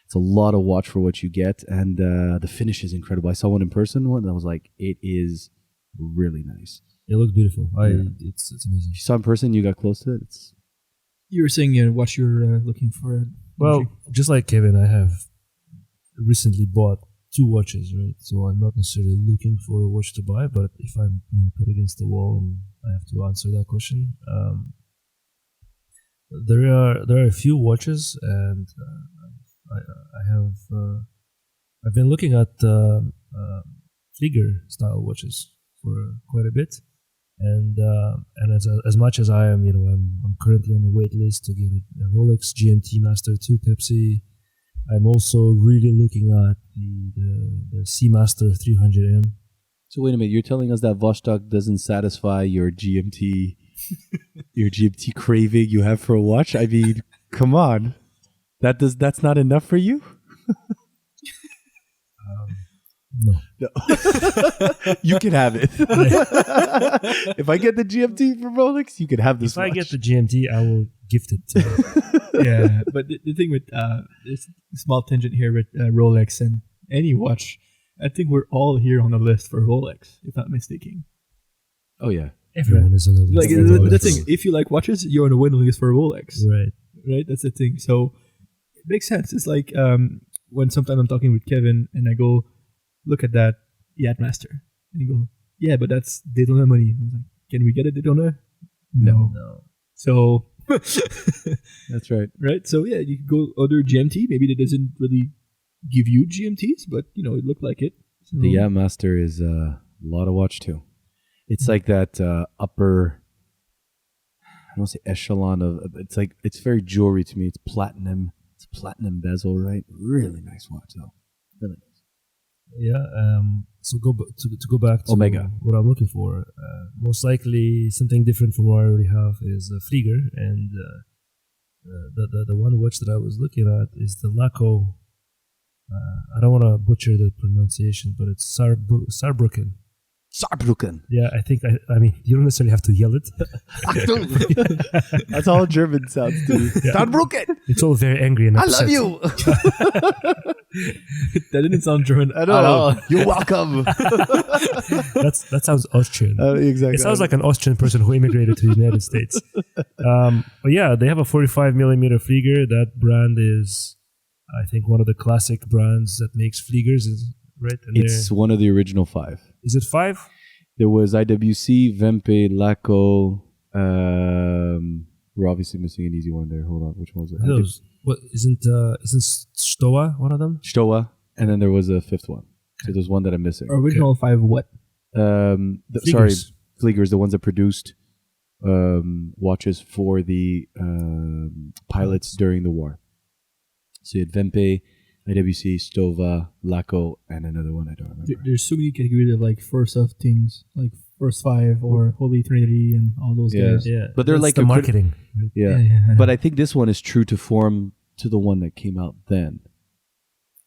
It's a lot of watch for what you get, and the finish is incredible. I saw one in person, and I was like, it is really nice. It looks beautiful. It's amazing. If you saw in person, you got close to it. You were saying what you're looking for. Well, just like Kevin, I have recently bought 2 watches, right? So I'm not necessarily looking for a watch to buy, but if I'm put against the wall and I have to answer that question, there are a few watches, and I've been looking at Flieger style watches for quite a bit, and as much as I am, I'm currently on the wait list to get a Rolex GMT Master 2 Pepsi. I'm also really looking at the Seamaster 300M. So wait a minute, you're telling us that Vostok doesn't satisfy your GMT, your GMT craving you have for a watch? I mean, come on, that's not enough for you? No. You can have it. If I get the GMT from Rolex, you can have this. If I get the GMT, I will gift it to you. Yeah, but the thing with this small tangent here with Rolex and any watch, I think we're all here on the list for Rolex, if not mistaken. Oh yeah, Everyone is on the list. Like for the Rolex. thing, if you like watches, you're on the waiting list for Rolex, Right. That's the thing. So it makes sense. It's like when sometimes I'm talking with Kevin and I go, look at that Yachtmaster, and you go, yeah, but that's Daytona money. I'm like, can we get a Daytona? No. So that's right. right. So yeah, you could go other GMT. Maybe that doesn't really give you GMTs, but it looked like it. So, The Yachtmaster is a lot of watch too. It's like that upper, I don't say echelon of. It's very jewelry to me. It's platinum. It's platinum bezel, right? Really nice watch though. Really nice. Yeah. So to go back to Omega. what I'm looking for. Most likely something different from what I already have is a Flieger, and the one watch that I was looking at is the Laco. I don't want to butcher the pronunciation, but it's Saarbrücken. Saarbrücken. Yeah, I mean, you don't necessarily have to yell it. That's all German sounds to me. Yeah. Saarbrücken. It's all very angry and I upset. love you. that didn't sound German I at know. all. You're welcome. That sounds Austrian. Exactly. It sounds like an Austrian person who immigrated to the United States. But yeah, they have a 45 millimeter Flieger. That brand is, I think, one of the classic brands that makes Fliegers. Right? And It's one of the original 5. is it 5? There was IWC, Vempe, Laco. We're obviously missing an easy one there. Hold on, which one was it? Those. What isn't Stoa one of them? Stoa, and then there was a 5th one. So there's one that I'm missing. Original 5 what? Sorry, Fliegers, the ones that produced watches for the pilots during the war. So you had Vempe, IWC, Stova, Laco, and another one I don't remember. There's so many categories of like first of things, like first 5 or Holy Trinity and all those guys. Yeah, But they're that's like the a marketing. Yeah. I know. But I think this one is true to form to the one that came out then.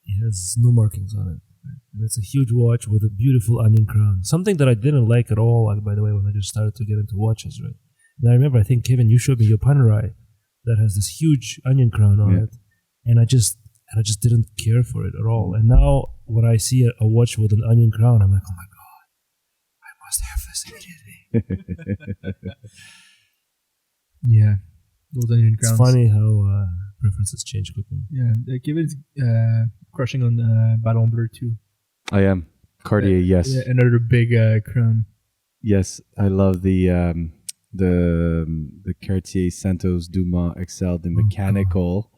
It has no markings on it. And it's a huge watch with a beautiful onion crown. Something that I didn't like at all, by the way, when I just started to get into watches, right? And I remember, I think, Kevin, you showed me your Panerai that has this huge onion crown on it. And I just didn't care for it at all. And now when I see a watch with an onion crown, I'm like, oh my God, I must have this immediately. Yeah, those onion It's crowns. funny how preferences change quickly. Yeah, Kevin's crushing on Ballon Bleu too. I am. Cartier, yes. Yeah, another big crown. Yes, I love the Cartier Santos Dumas XL, the mechanical,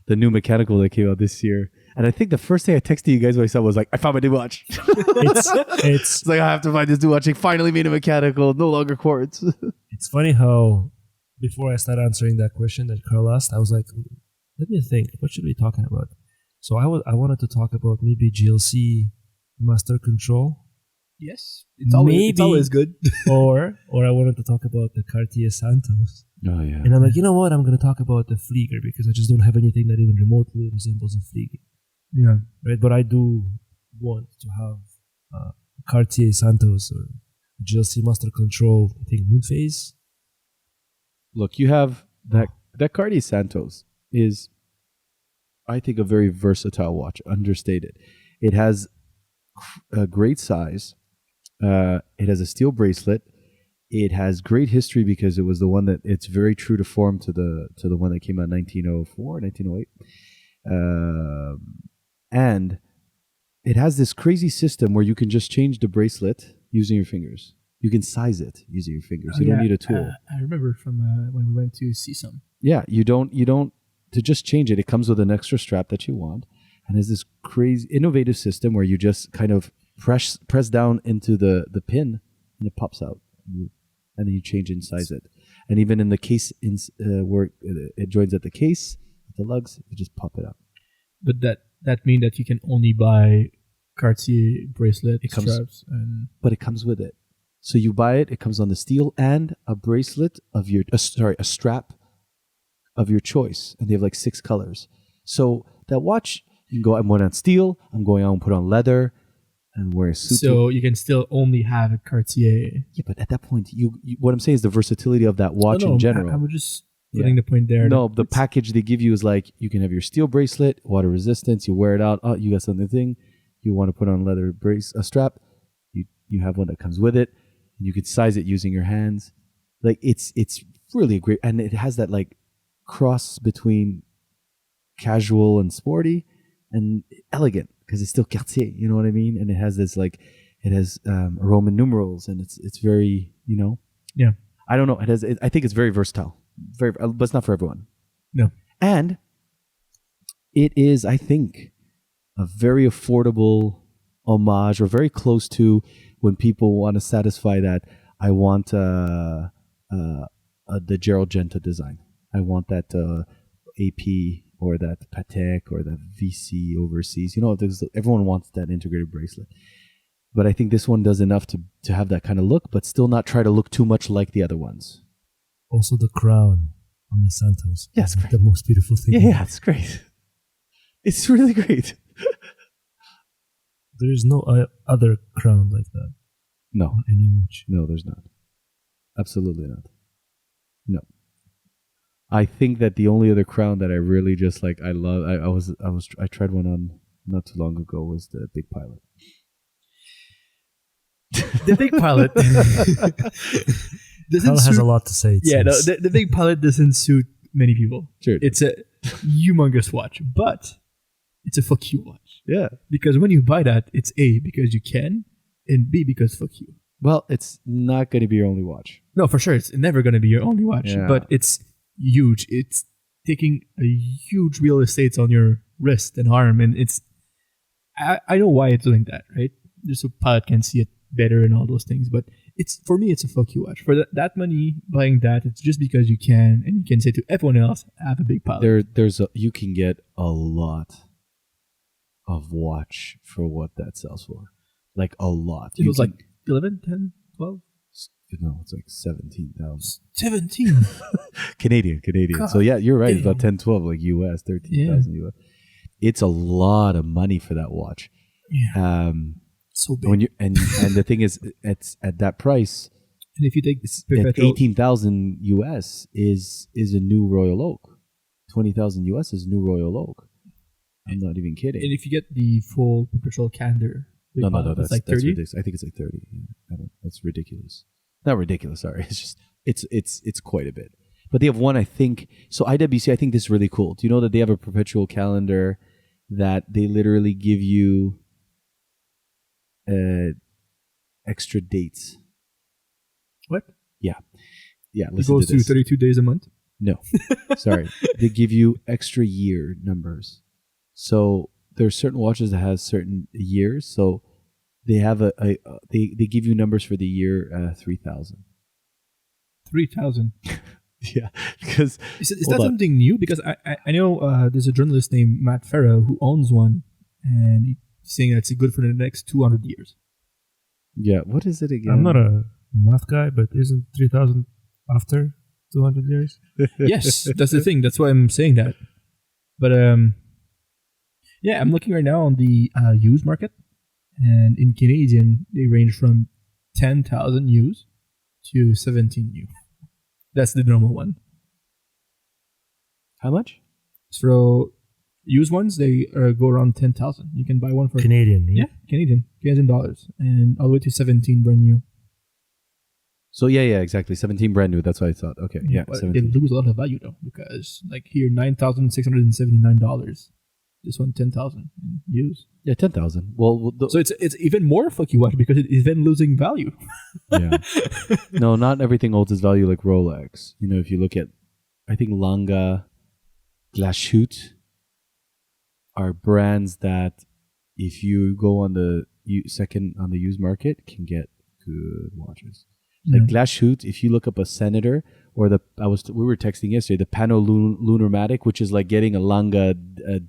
the new mechanical that came out this year. And I think the first thing I texted you guys when I saw was like, I found my new watch. It's like, I have to find this new watch. I finally made a mechanical, no longer quartz. It's funny how before I started answering that question that Karl asked, I was like, let me think, what should we be talking about? So I wanted to talk about maybe GLC Master Control. Yes, it's always good. or I wanted to talk about the Cartier Santos. Oh, yeah. And I'm like, you know what? I'm going to talk about the Flieger because I just don't have anything that even remotely resembles a Flieger. Yeah. Right? But I do want to have Cartier Santos or GLC Master Control, I think Moon Phase. Look, you have that Cartier Santos is I think, a very versatile watch. Understated. It has a great size. It has a steel bracelet. It has great history because it was the one that it's very true to form to the one that came out in 1904, 1908. And it has this crazy system where you can just change the bracelet using your fingers. You can size it using your fingers. You don't need a tool. I remember from when we went to see some. Yeah, you don't to just change it. It comes with an extra strap that you want, and there's this crazy innovative system where you just kind of press down into the pin, and it pops out, and then you change and size it. And even in the case where it joins at the case, the lugs, you just pop it out. But that means that you can only buy Cartier bracelet straps, but it comes with it. So you buy it. It comes on the steel and a bracelet of your a strap of your choice, and they have like 6 colors. So that watch, you can go. I'm going on steel. I'm going out and put on leather, and wear a suit. So you can still only have a Cartier. Yeah, but at that point, you what I'm saying is the versatility of that watch in general. I was just putting the point there. No, the package they give you is like you can have your steel bracelet, water resistance. You wear it out. Oh, you got something. You want to put on a leather a strap. You have one that comes with it. You could size it using your hands. Like it's really great, and it has that like cross between casual and sporty and elegant because it's still Cartier. You know what I mean? And it has this like it has Roman numerals, and it's very Yeah. I don't know. I think it's very versatile. Very, but it's not for everyone. No. And it is, I think, a very affordable homage, or very close to when people want to satisfy that. I want the Gerald Genta design. I want that AP or that Patek or that VC overseas. Everyone wants that integrated bracelet. But I think this one does enough to have that kind of look, but still not try to look too much like the other ones. Also, the crown on the Santos. Yes, the most beautiful thing. Yeah, it's great. It's really great. There is no other crown like that. No. On any watch. No, there's not. Absolutely not. No. I think that the only other crown that I really just like, I love, I tried one on not too long ago, was the Big Pilot. The Big Pilot Karl has a lot to say. The Big Pilot doesn't suit many people. Sure. It's a humongous watch, but it's a fuck you watch. Yeah. Because when you buy that, it's A, because you can, and B, because fuck you. Well, it's not going to be your only watch. No, for sure. It's never going to be your only watch, but it's huge. It's taking a huge real estate on your wrist and arm, and I know why it's doing that, right? Just so pilot can see it better and all those things, but for me it's a fuck you watch. For that money, buying that, it's just because you can, and you can say to everyone else, have a Big Pilot. You can get a lot of watch for what that sells for, like a lot. It was like 11, 10, 12. No, it's like 17,000. 17 Canadian. God, so yeah, you're right. damn. It's about 10, 12, like US, 13,000 US. It's a lot of money for that watch. Yeah. So big. And the thing is, it's at that price. And if you take at 18,000 US is a new Royal Oak. 20,000 US is new Royal Oak. I'm not even kidding. And if you get the full perpetual calendar, no, that's like 30. That's ridiculous. I think it's like 30. Yeah, that's ridiculous. Not ridiculous. Sorry, it's just it's quite a bit. But they have one, I think. So IWC, I think this is really cool. Do you know that they have a perpetual calendar that they literally give you extra dates? What? Yeah. It goes to 32 days a month? No, sorry. They give you extra year numbers. So there's certain watches that has certain years. So they have they give you numbers for the year 3000. 3,000. Yeah, because is that something new? Because I know there's a journalist named Matt Farah who owns one, and he's saying that it's good for the next 200 years. Yeah, what is it again? I'm not a math guy, but isn't 3,000 after 200 years? Yes, that's the thing. That's why I'm saying that. But yeah, I'm looking right now on the used market, and in Canadian they range from 10,000 used to 17 new. That's the normal one. How much? So Used ones, they go around 10,000. You can buy one for Canadian, right? Canadian dollars, and all the way to 17 brand new. So yeah, exactly. 17 brand new. That's what I thought. Okay, yeah, But 17. they lose a lot of value though, because like here $9,679. This one 10,000 used. Yeah, 10,000. Well, So it's even more fuck you watch because it is then losing value. yeah. No, not everything holds its value like Rolex. You know, if you look at, I think Langa, Glashut are brands that, if you go on the second on the used market, can get good watches. Like Glashut, if you look up a Senator or we were texting yesterday, the Pano Lunarmatic, which is like getting a Langa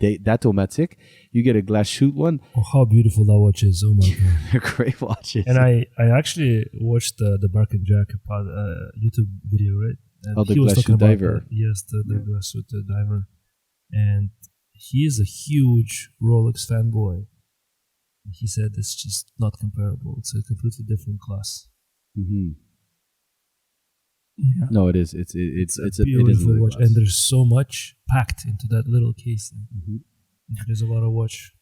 Datomatic, you get a Glashut one. Oh, how beautiful that watch is! Oh my god, They're great watches. and I actually watched the Bark and Jack YouTube video, right? And the he was talking Glashut about diver. yes, the Glashut diver, and he is a huge Rolex fanboy. He said it's just not comparable. It's a completely different class. Mm-hmm. Yeah. No, it is. It's a beautiful watch, and there's so much packed into that little case. Mm-hmm. There's a lot of watch,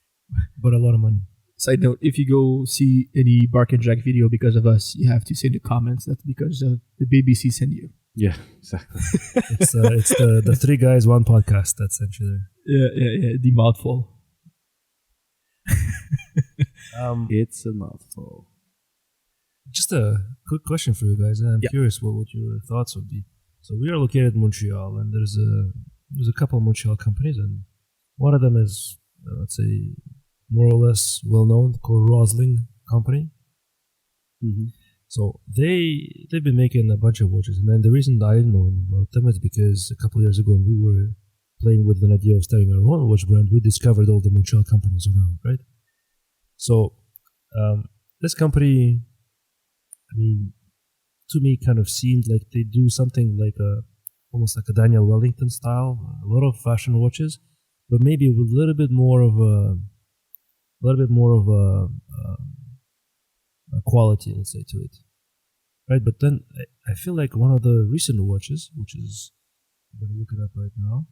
but a lot of money. Side note: if you go see any Bark and Jack video because of us, you have to say in the comments that's because of the BBC sent you. Yeah, exactly. It's the three guys, one podcast that sent you there. Yeah. The mouthful. It's a mouthful. Just a quick question for you guys, and I'm curious what your thoughts would be. So we are located in Montreal, and there's a couple of Montreal companies, and one of them is let's say more or less well known, called Rosling Company. Mm-hmm. So they've been making a bunch of watches, and then the reason I didn't know about them is because a couple of years ago when we were playing with an idea of starting our own watch brand, we discovered all the Montreal companies around, right? So this company, I mean, to me, kind of seemed like they do something like almost like a Daniel Wellington style, a lot of fashion watches, but maybe with a little bit more of a quality, let's say, to it, right? But then I feel like one of the recent watches, which is, I'm gonna look it up right now.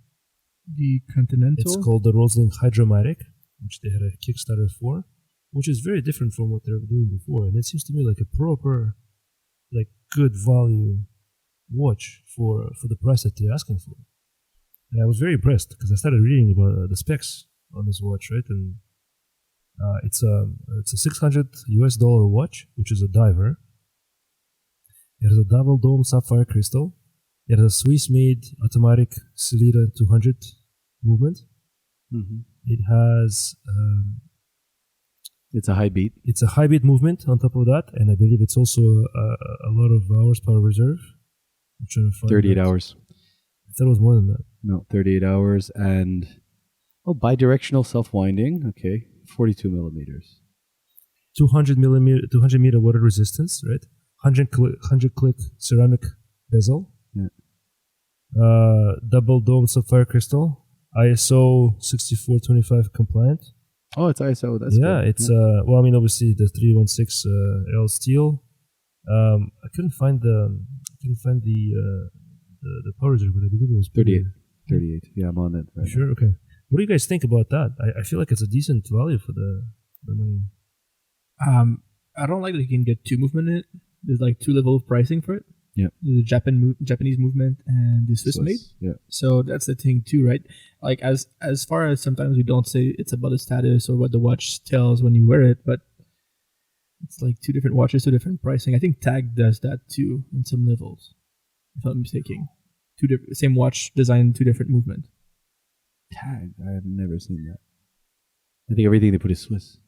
The Continental. It's called the Rosling Hydromatic, which they had a Kickstarter for, which is very different from what they were doing before, and it seems to me like a proper, like good value watch for the price that they're asking for. And I was very impressed because I started reading about the specs on this watch, right? And it's a $600 watch, which is a diver. It has a double dome sapphire crystal. It has a Swiss-made automatic Celera 200 movement. Mm-hmm. It has it's a high beat. It's a high beat movement on top of that, and I believe it's also a lot of hours power reserve. I'm trying to find 38 hours. I thought it was more than that. No, 38 hours and bidirectional self-winding. Okay, 42 millimeters. 200 meter water resistance, right? 100 click ceramic bezel. Yeah. Double dome sapphire crystal. ISO 6425 compliant. Oh, it's ISO. That's good. It's well, I mean, obviously the 316 L steel. I couldn't find the power reserve, but I believe it was 38. 38. Yeah, I'm on it. Right sure. now. Okay. What do you guys think about that? I feel like it's a decent value for the money. I don't like that you can get two movement in it. There's like two level of pricing for it. Yeah. The Japanese movement and the Swiss made. Yeah. So that's the thing too, right? Like as far as sometimes we don't say it's about the status or what the watch tells when you wear it, but it's like two different watches, two different pricing. I think Tag does that too in some levels, if I'm mistaken. Same watch design, two different movement. Tag? I've never seen that. I think everything they put is Swiss.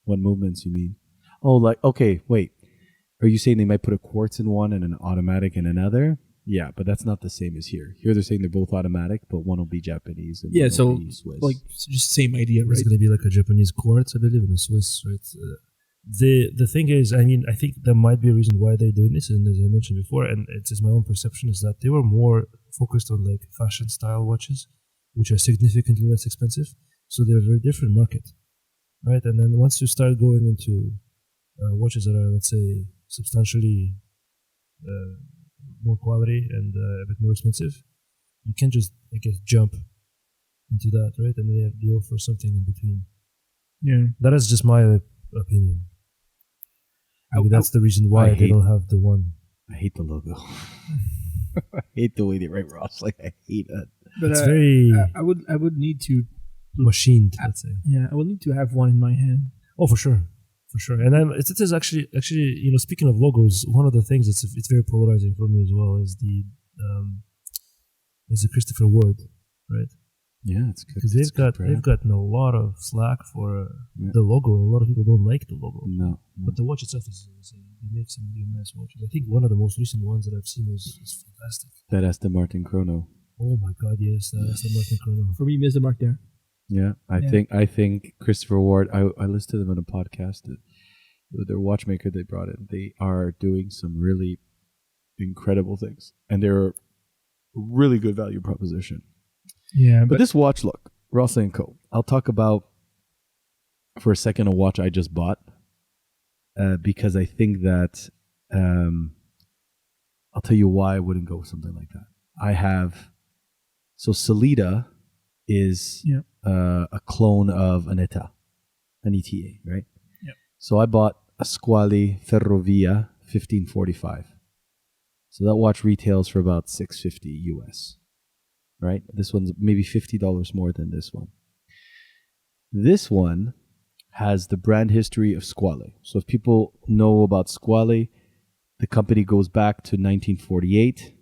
What movements you mean? Oh, like, okay, wait. Are you saying they might put a quartz in one and an automatic in another? Yeah, but that's not the same as here. Here they're saying they're both automatic, but one will be Japanese and one will be Swiss. Like just same idea, right? It's going to be like a Japanese quartz, I believe, and a Swiss, right? The thing is, I mean, I think there might be a reason why they're doing this, and as I mentioned before, and it's just my own perception, is that they were more focused on like fashion style watches, which are significantly less expensive. So they're a very different market, right? And then once you start going into watches that are, let's say, substantially more quality and a bit more expensive, you can't just, I guess, jump into that, right? And they offer something in between. Yeah. That is just my opinion. Maybe that's the reason why they don't have the one. I hate the logo. I hate the way they write Ross. Like, I hate it. But It's very I would need to. machined, let's say. Yeah, I will need to have one in my hand. Oh, for sure. For sure. And then it is actually, speaking of logos, one of the things it's very polarizing for me as well is the Christopher Ward, right? Yeah, it's good. Because they've gotten a lot of slack for the logo. A lot of people don't like the logo. No. But the watch itself they make some really nice watches. I think one of the most recent ones that I've seen is fantastic. That Aston Martin Chrono. Oh my God, yes, that's the Martin Chrono. For me, miss the mark there. Yeah, I think Christopher Ward. I listened to them on a podcast. Their watchmaker they brought in. They are doing some really incredible things, and they're a really good value proposition. Yeah, but this watch, look, Ross & Co. I'll talk about for a second a watch I just bought because I think that I'll tell you why I wouldn't go with something like that. I have Solida is a clone of an ETA, right? Yep. So I bought a Squali Ferrovia 1545. So that watch retails for about $650 US, right? This one's maybe $50 more than this one. This one has the brand history of Squali. So if people know about Squali, the company goes back to 1948.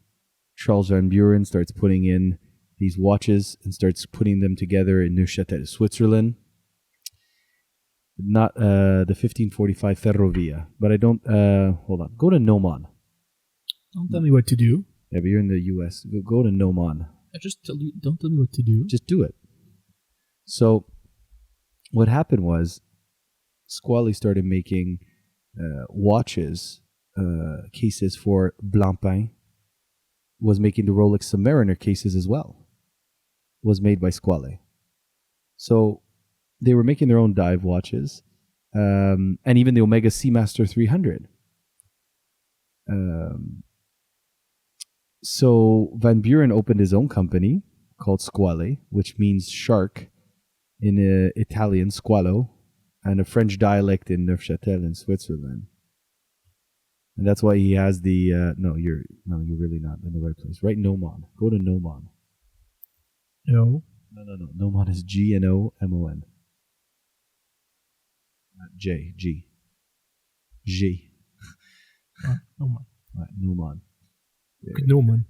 Charles Van Buren starts putting in these watches and starts putting them together in Neuchâtel, Switzerland. Not the 1545 Ferrovia, but I don't. Hold on. Go to Noman. Don't tell me what to do. Yeah, but you're in the U.S. Go to Noman. Don't tell me what to do. Just do it. So, what happened was, Squali started making watches, cases for Blancpain. Was making the Rolex Submariner cases as well. Was made by Squali. So they were making their own dive watches, and even the Omega Seamaster 300. So Van Buren opened his own company called Squali, which means shark in Italian, squalo, and a French dialect in Neuchâtel in Switzerland. And that's why he has the you're really not in the right place. Right, Noman. Go to Noman. No. No. Noman is GNOMON. Not J. G. G. Noman. Right, Noman. Noman.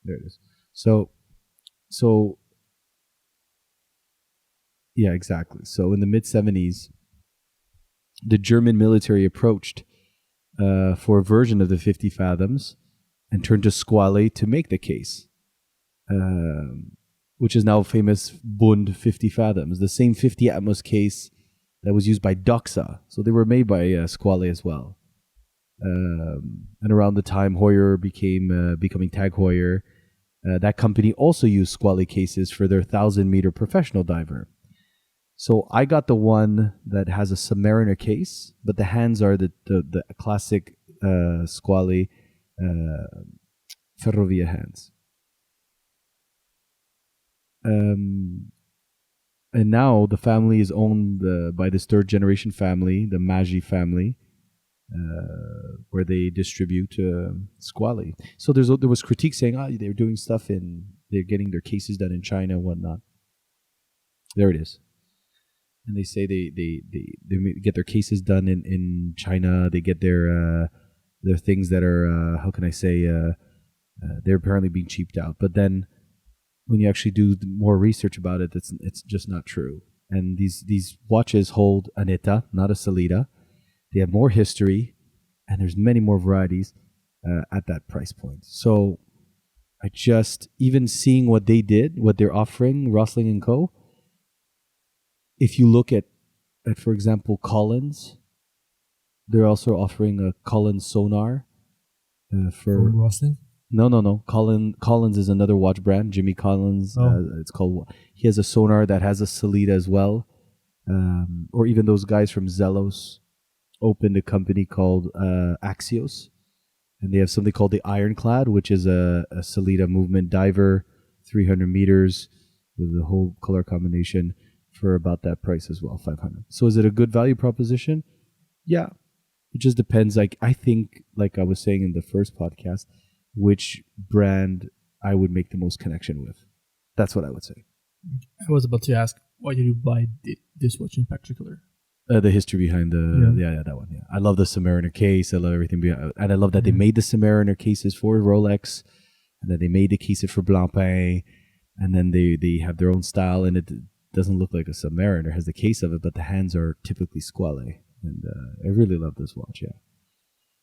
There it is. So yeah, exactly. So in the mid-70s, the German military approached for a version of the 50 Fathoms and turned to Squali to make the case, which is now famous Bund 50 Fathoms, the same 50 Atmos case that was used by Doxa. So they were made by Squali as well. And around the time Heuer becoming Tag Heuer, that company also used Squali cases for their 1,000-meter professional diver. So I got the one that has a Submariner case, but the hands are the classic Squali Ferrovia hands. And now the family is owned by this third-generation family, the Maggi family, where they distribute Squali. So there was critique saying, they're doing stuff they're getting their cases done in China and whatnot. There it is. And they say they get their cases done in China. They get their things that are they're apparently being cheaped out. But then when you actually do more research about it, it's just not true. And these watches hold an ETA, not a Solida. They have more history, and there's many more varieties at that price point. So I just, even seeing what they did, what they're offering, Rosling & Co., if you look at, for example, Collins, they're also offering a Collins sonar for Rosling. No. Collins is another watch brand. Jimmy Collins. It's called. He has a sonar that has a Solida as well. Or even those guys from Zelos opened a company called Axios, and they have something called the Ironclad, which is a Salida movement diver, 300 meters with the whole color combination for about that price as well, 500. So is it a good value proposition? Yeah. It just depends. Like, I think, like I was saying in the first podcast, which brand I would make the most connection with. That's what I would say. I was about to ask, why did you buy this watch in particular? The history behind that one. Yeah, I love the Submariner case. I love everything behind, and I love that they made the Submariner cases for Rolex, and then they made the cases for Blancpain, and then they have their own style, and it doesn't look like a Submariner. It has the case of it, but the hands are typically squale, and I really love this watch. Yeah,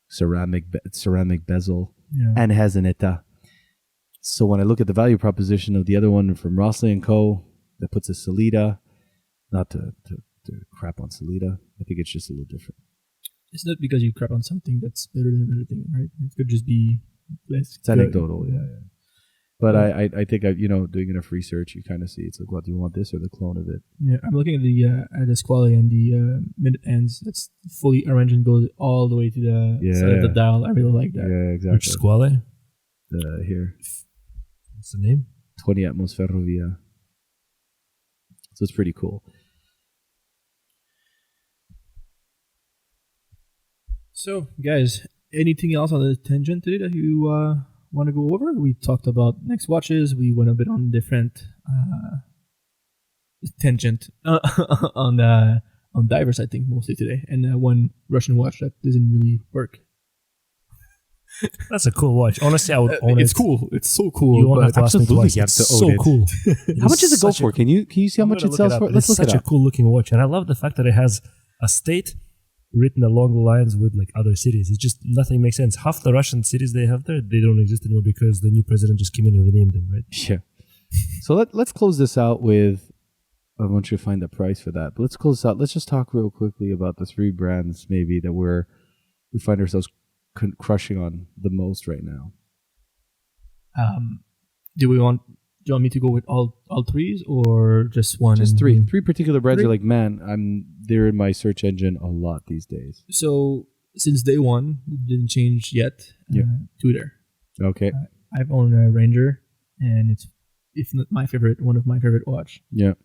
ceramic bezel, and it has an état. So when I look at the value proposition of the other one from Rossley & Co. that puts a Salida, not to crap on Salida, I think it's just a little different. It's not because you crap on something that's better than another thing, right? It could just be less. It's anecdotal, yeah. But I think doing enough research, you kind of see it's like, what do you want, this or the clone of it? Yeah, I'm looking at the squale and the minute ends. That's fully arranged and goes all the way to the side of the dial. I really like that. Yeah, exactly. Which squale? Here. What's the name? 20 Atmos Ferrovia. So it's pretty cool. So, guys, anything else on the tangent today that you want to go over? We talked about next watches. We went a bit on different tangent on divers, I think, mostly today. And one Russian watch that doesn't really work. That's a cool watch. Honestly, I would own it. It's cool. It's so cool. You won't have to ask me absolutely, twice. you have It's to own so it. cool. How much does it go for? Can you see how much it sells for? Let's It's look it such a up. cool looking watch, and I love the fact that it has a state written along the lines with like other cities. It's just nothing makes sense. Half the Russian cities they have there, they don't exist anymore because the new president just came in and renamed them, right? Yeah. So let's close this out with. I want you to find the price for that. But let's close this out. Let's just talk real quickly about the three brands maybe that we find ourselves crushing on the most right now. Do you want me to go with all threes or just one? Just three particular brands. Are like, man, they're in my search engine a lot these days. So since day one, it didn't change yet. Tudor. Okay. I've owned a Ranger, and it's, if not my favorite, one of my favorite watch. Yeah.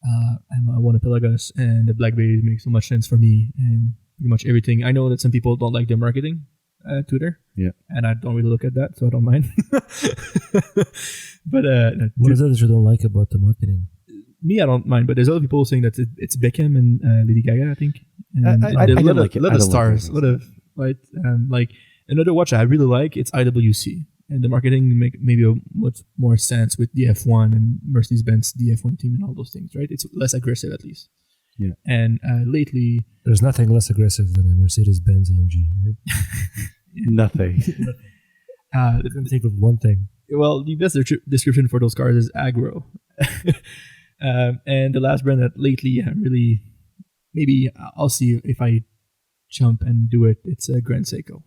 I'm a one of Pelagas, and the Black Bay makes so much sense for me, and pretty much everything. I know that some people don't like their marketing. Tudor, and I don't really look at that, so I don't mind. But what is it that you don't like about the marketing? Me, I don't mind, but there's other people saying that it's Beckham and Lady Gaga, I think. And I don't like it. A lot of stars, a lot of right. Like another watch I really like, it's IWC, and the marketing make maybe a much more sense with the F1 and Mercedes-Benz, the F1 team, and all those things, right? It's less aggressive at least. Yeah. And lately, there's nothing less aggressive than a Mercedes-Benz AMG, right? Nothing. I can think of one thing. Well, the best description for those cars is aggro. And the last brand that lately really, maybe I'll see if I jump and do it. It's a Grand Seiko.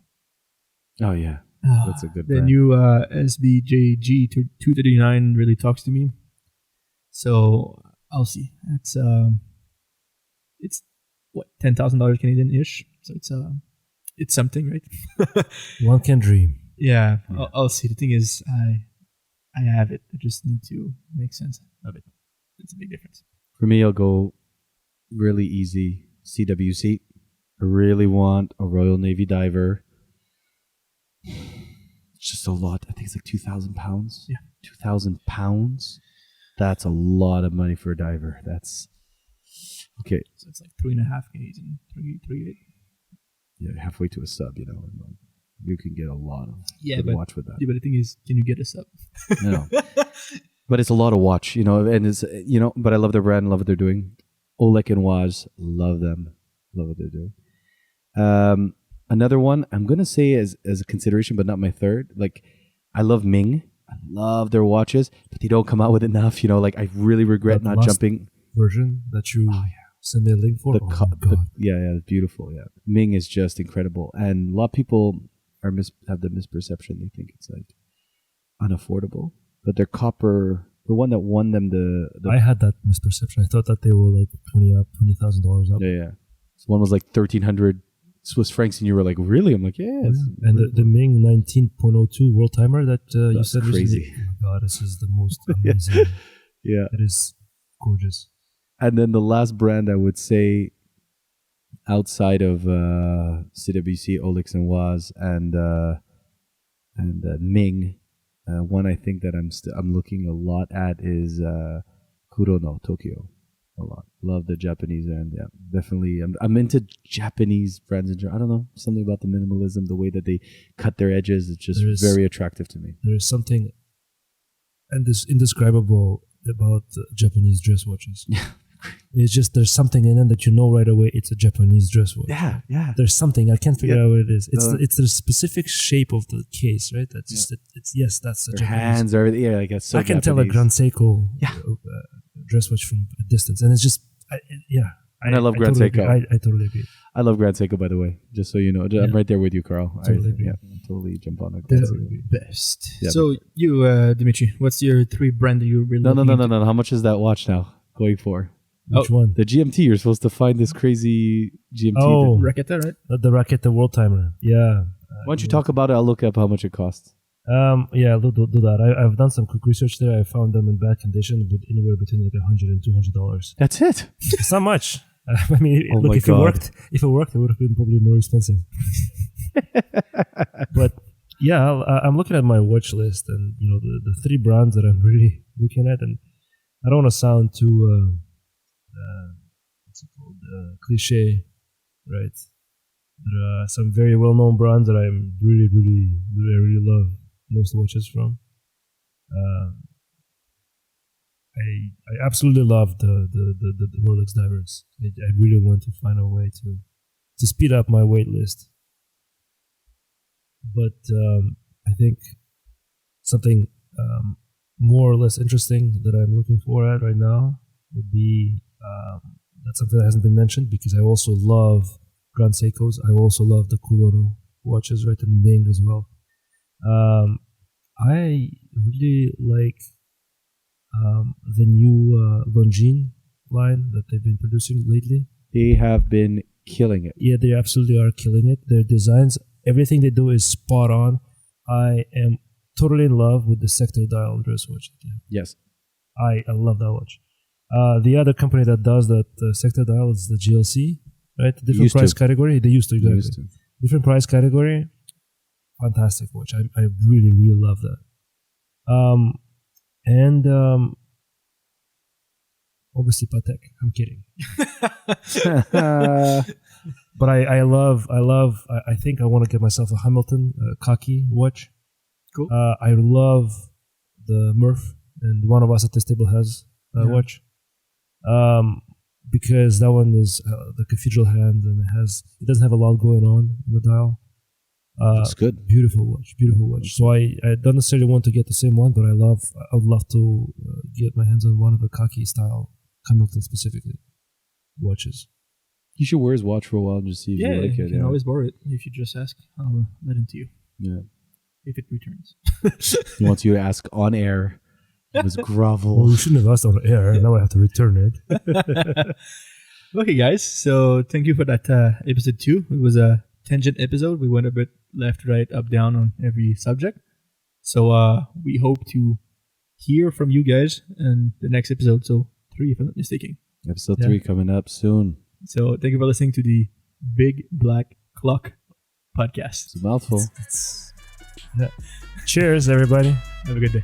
Oh yeah, that's a good the brand. new SBJG 239 really talks to me. So I'll see. It's what, $10,000 Canadian ish. So it's something, right? One can dream. Yeah. I'll see. The thing is, I have it. I just need to make sense of it. It's a big difference. For me, I'll go really easy. CWC. I really want a Royal Navy diver. It's just a lot. I think it's like 2,000 pounds. Yeah. 2,000 pounds. That's a lot of money for a diver. That's okay. So it's like 3.5 Canadian, 3.8. Yeah, halfway to a sub, and you can get a lot of but watch with that. Yeah, but the thing is, can you get a sub? No. But it's a lot of watch, and it's, but I love their brand, love what they're doing. Oleg and Waz, love them. Love what they're doing. Another one, I'm going to say as a consideration, but not my third. Like, I love Ming. I love their watches, but they don't come out with enough. I really regret not jumping. Version that you send me a link for. It's beautiful. Yeah, Ming is just incredible, and a lot of people have the misperception. They think it's like unaffordable, but their copper, the one that won them the I had that misperception. I thought that they were like $20,000 up. Yeah. So one was like 1,300 Swiss francs, and you were like, really? I'm like, yeah. It's And the Ming 19.02 world timer that you That's said crazy. recently. Oh my God, this is the most amazing. yeah. It is gorgeous. And then the last brand I would say, outside of CWC, Olix and Waz, and Ming, one I think that I'm looking a lot at is Kurono Tokyo. A lot. Love the Japanese and yeah, definitely. I'm into Japanese brands. I don't know, something about the minimalism, the way that they cut their edges. It's just very attractive to me. There is something indescribable about Japanese dress watches. It's just there's something in it that you know right away. It's a Japanese dress watch. Yeah. There's something I can't figure out what it is. It's the specific shape of the case, right? That's just it's that's a Their Japanese. hands, everything. Yeah, like it's so I can Japanese. tell a Grand Seiko Yeah. dress watch from a distance, and it's just And I love Grand totally Seiko. agree. I totally agree. I love Grand Seiko, by the way. Just so you know, I'm right there with you, Carl. Totally agree. Totally jump on it. Best. Yeah, So you, Dimitri, what's your 3 brand that you really No. How much is that watch now going for? Which one? The GMT. You're supposed to find this crazy GMT. Oh. Raketa, right? The Raketa world timer. Yeah. Why don't you talk about it? I'll look up how much it costs. Yeah, do that. I've done some quick research there. I found them in bad condition, but anywhere between like $100 and $200. That's it. It's not much. I mean, Oh look, my if God. it worked, it would have been probably more expensive. But yeah, I'm looking at my watch list, and the 3 brands that I'm really looking at, and I don't want to sound too what's it called, cliche, right? There are some very well-known brands that I'm really love most watches from. I absolutely love the Rolex divers. I really want to find a way to speed up my wait list. But I think something more or less interesting that I'm looking for at right now would be that's something that hasn't been mentioned, because I also love Grand Seikos. I also love the Kurono watches, right, and Ming as well. I really like the new Longines line that they've been producing lately. They have been killing it. Yeah, they absolutely are killing it. Their designs, everything they do is spot on. I am totally in love with the sector dial dress watch. Yes. I love that watch. The other company that does that sector dial is the GLC, right? Different price category. They used to, exactly. Different price category. Fantastic watch. I really love that. And obviously Patek. I'm kidding. But I think I want to get myself a Hamilton khaki watch. Cool. I love the Murph, and one of us at this table has a watch. Because that one is the cathedral hand, and it doesn't have a lot going on in the dial. That's good. Beautiful watch. So I don't necessarily want to get the same one, but I would love to get my hands on one of the khaki style Hamilton specifically watches. You should wear his watch for a while and just see if you like it. You can always borrow it if you just ask. I'll let it to you. Yeah. If it returns. He wants you to ask on air. It was grovel. Well, you shouldn't have asked on air. Now I have to return it. Okay, guys. So thank you for that episode 2. It was a tangent episode. We went a bit left, right, up, down on every subject. So we hope to hear from you guys in the next episode. So 3, if I'm not mistaken. Episode 3 coming up soon. So thank you for listening to the Big Black Clock podcast. It's a mouthful. Cheers, everybody. Have a good day.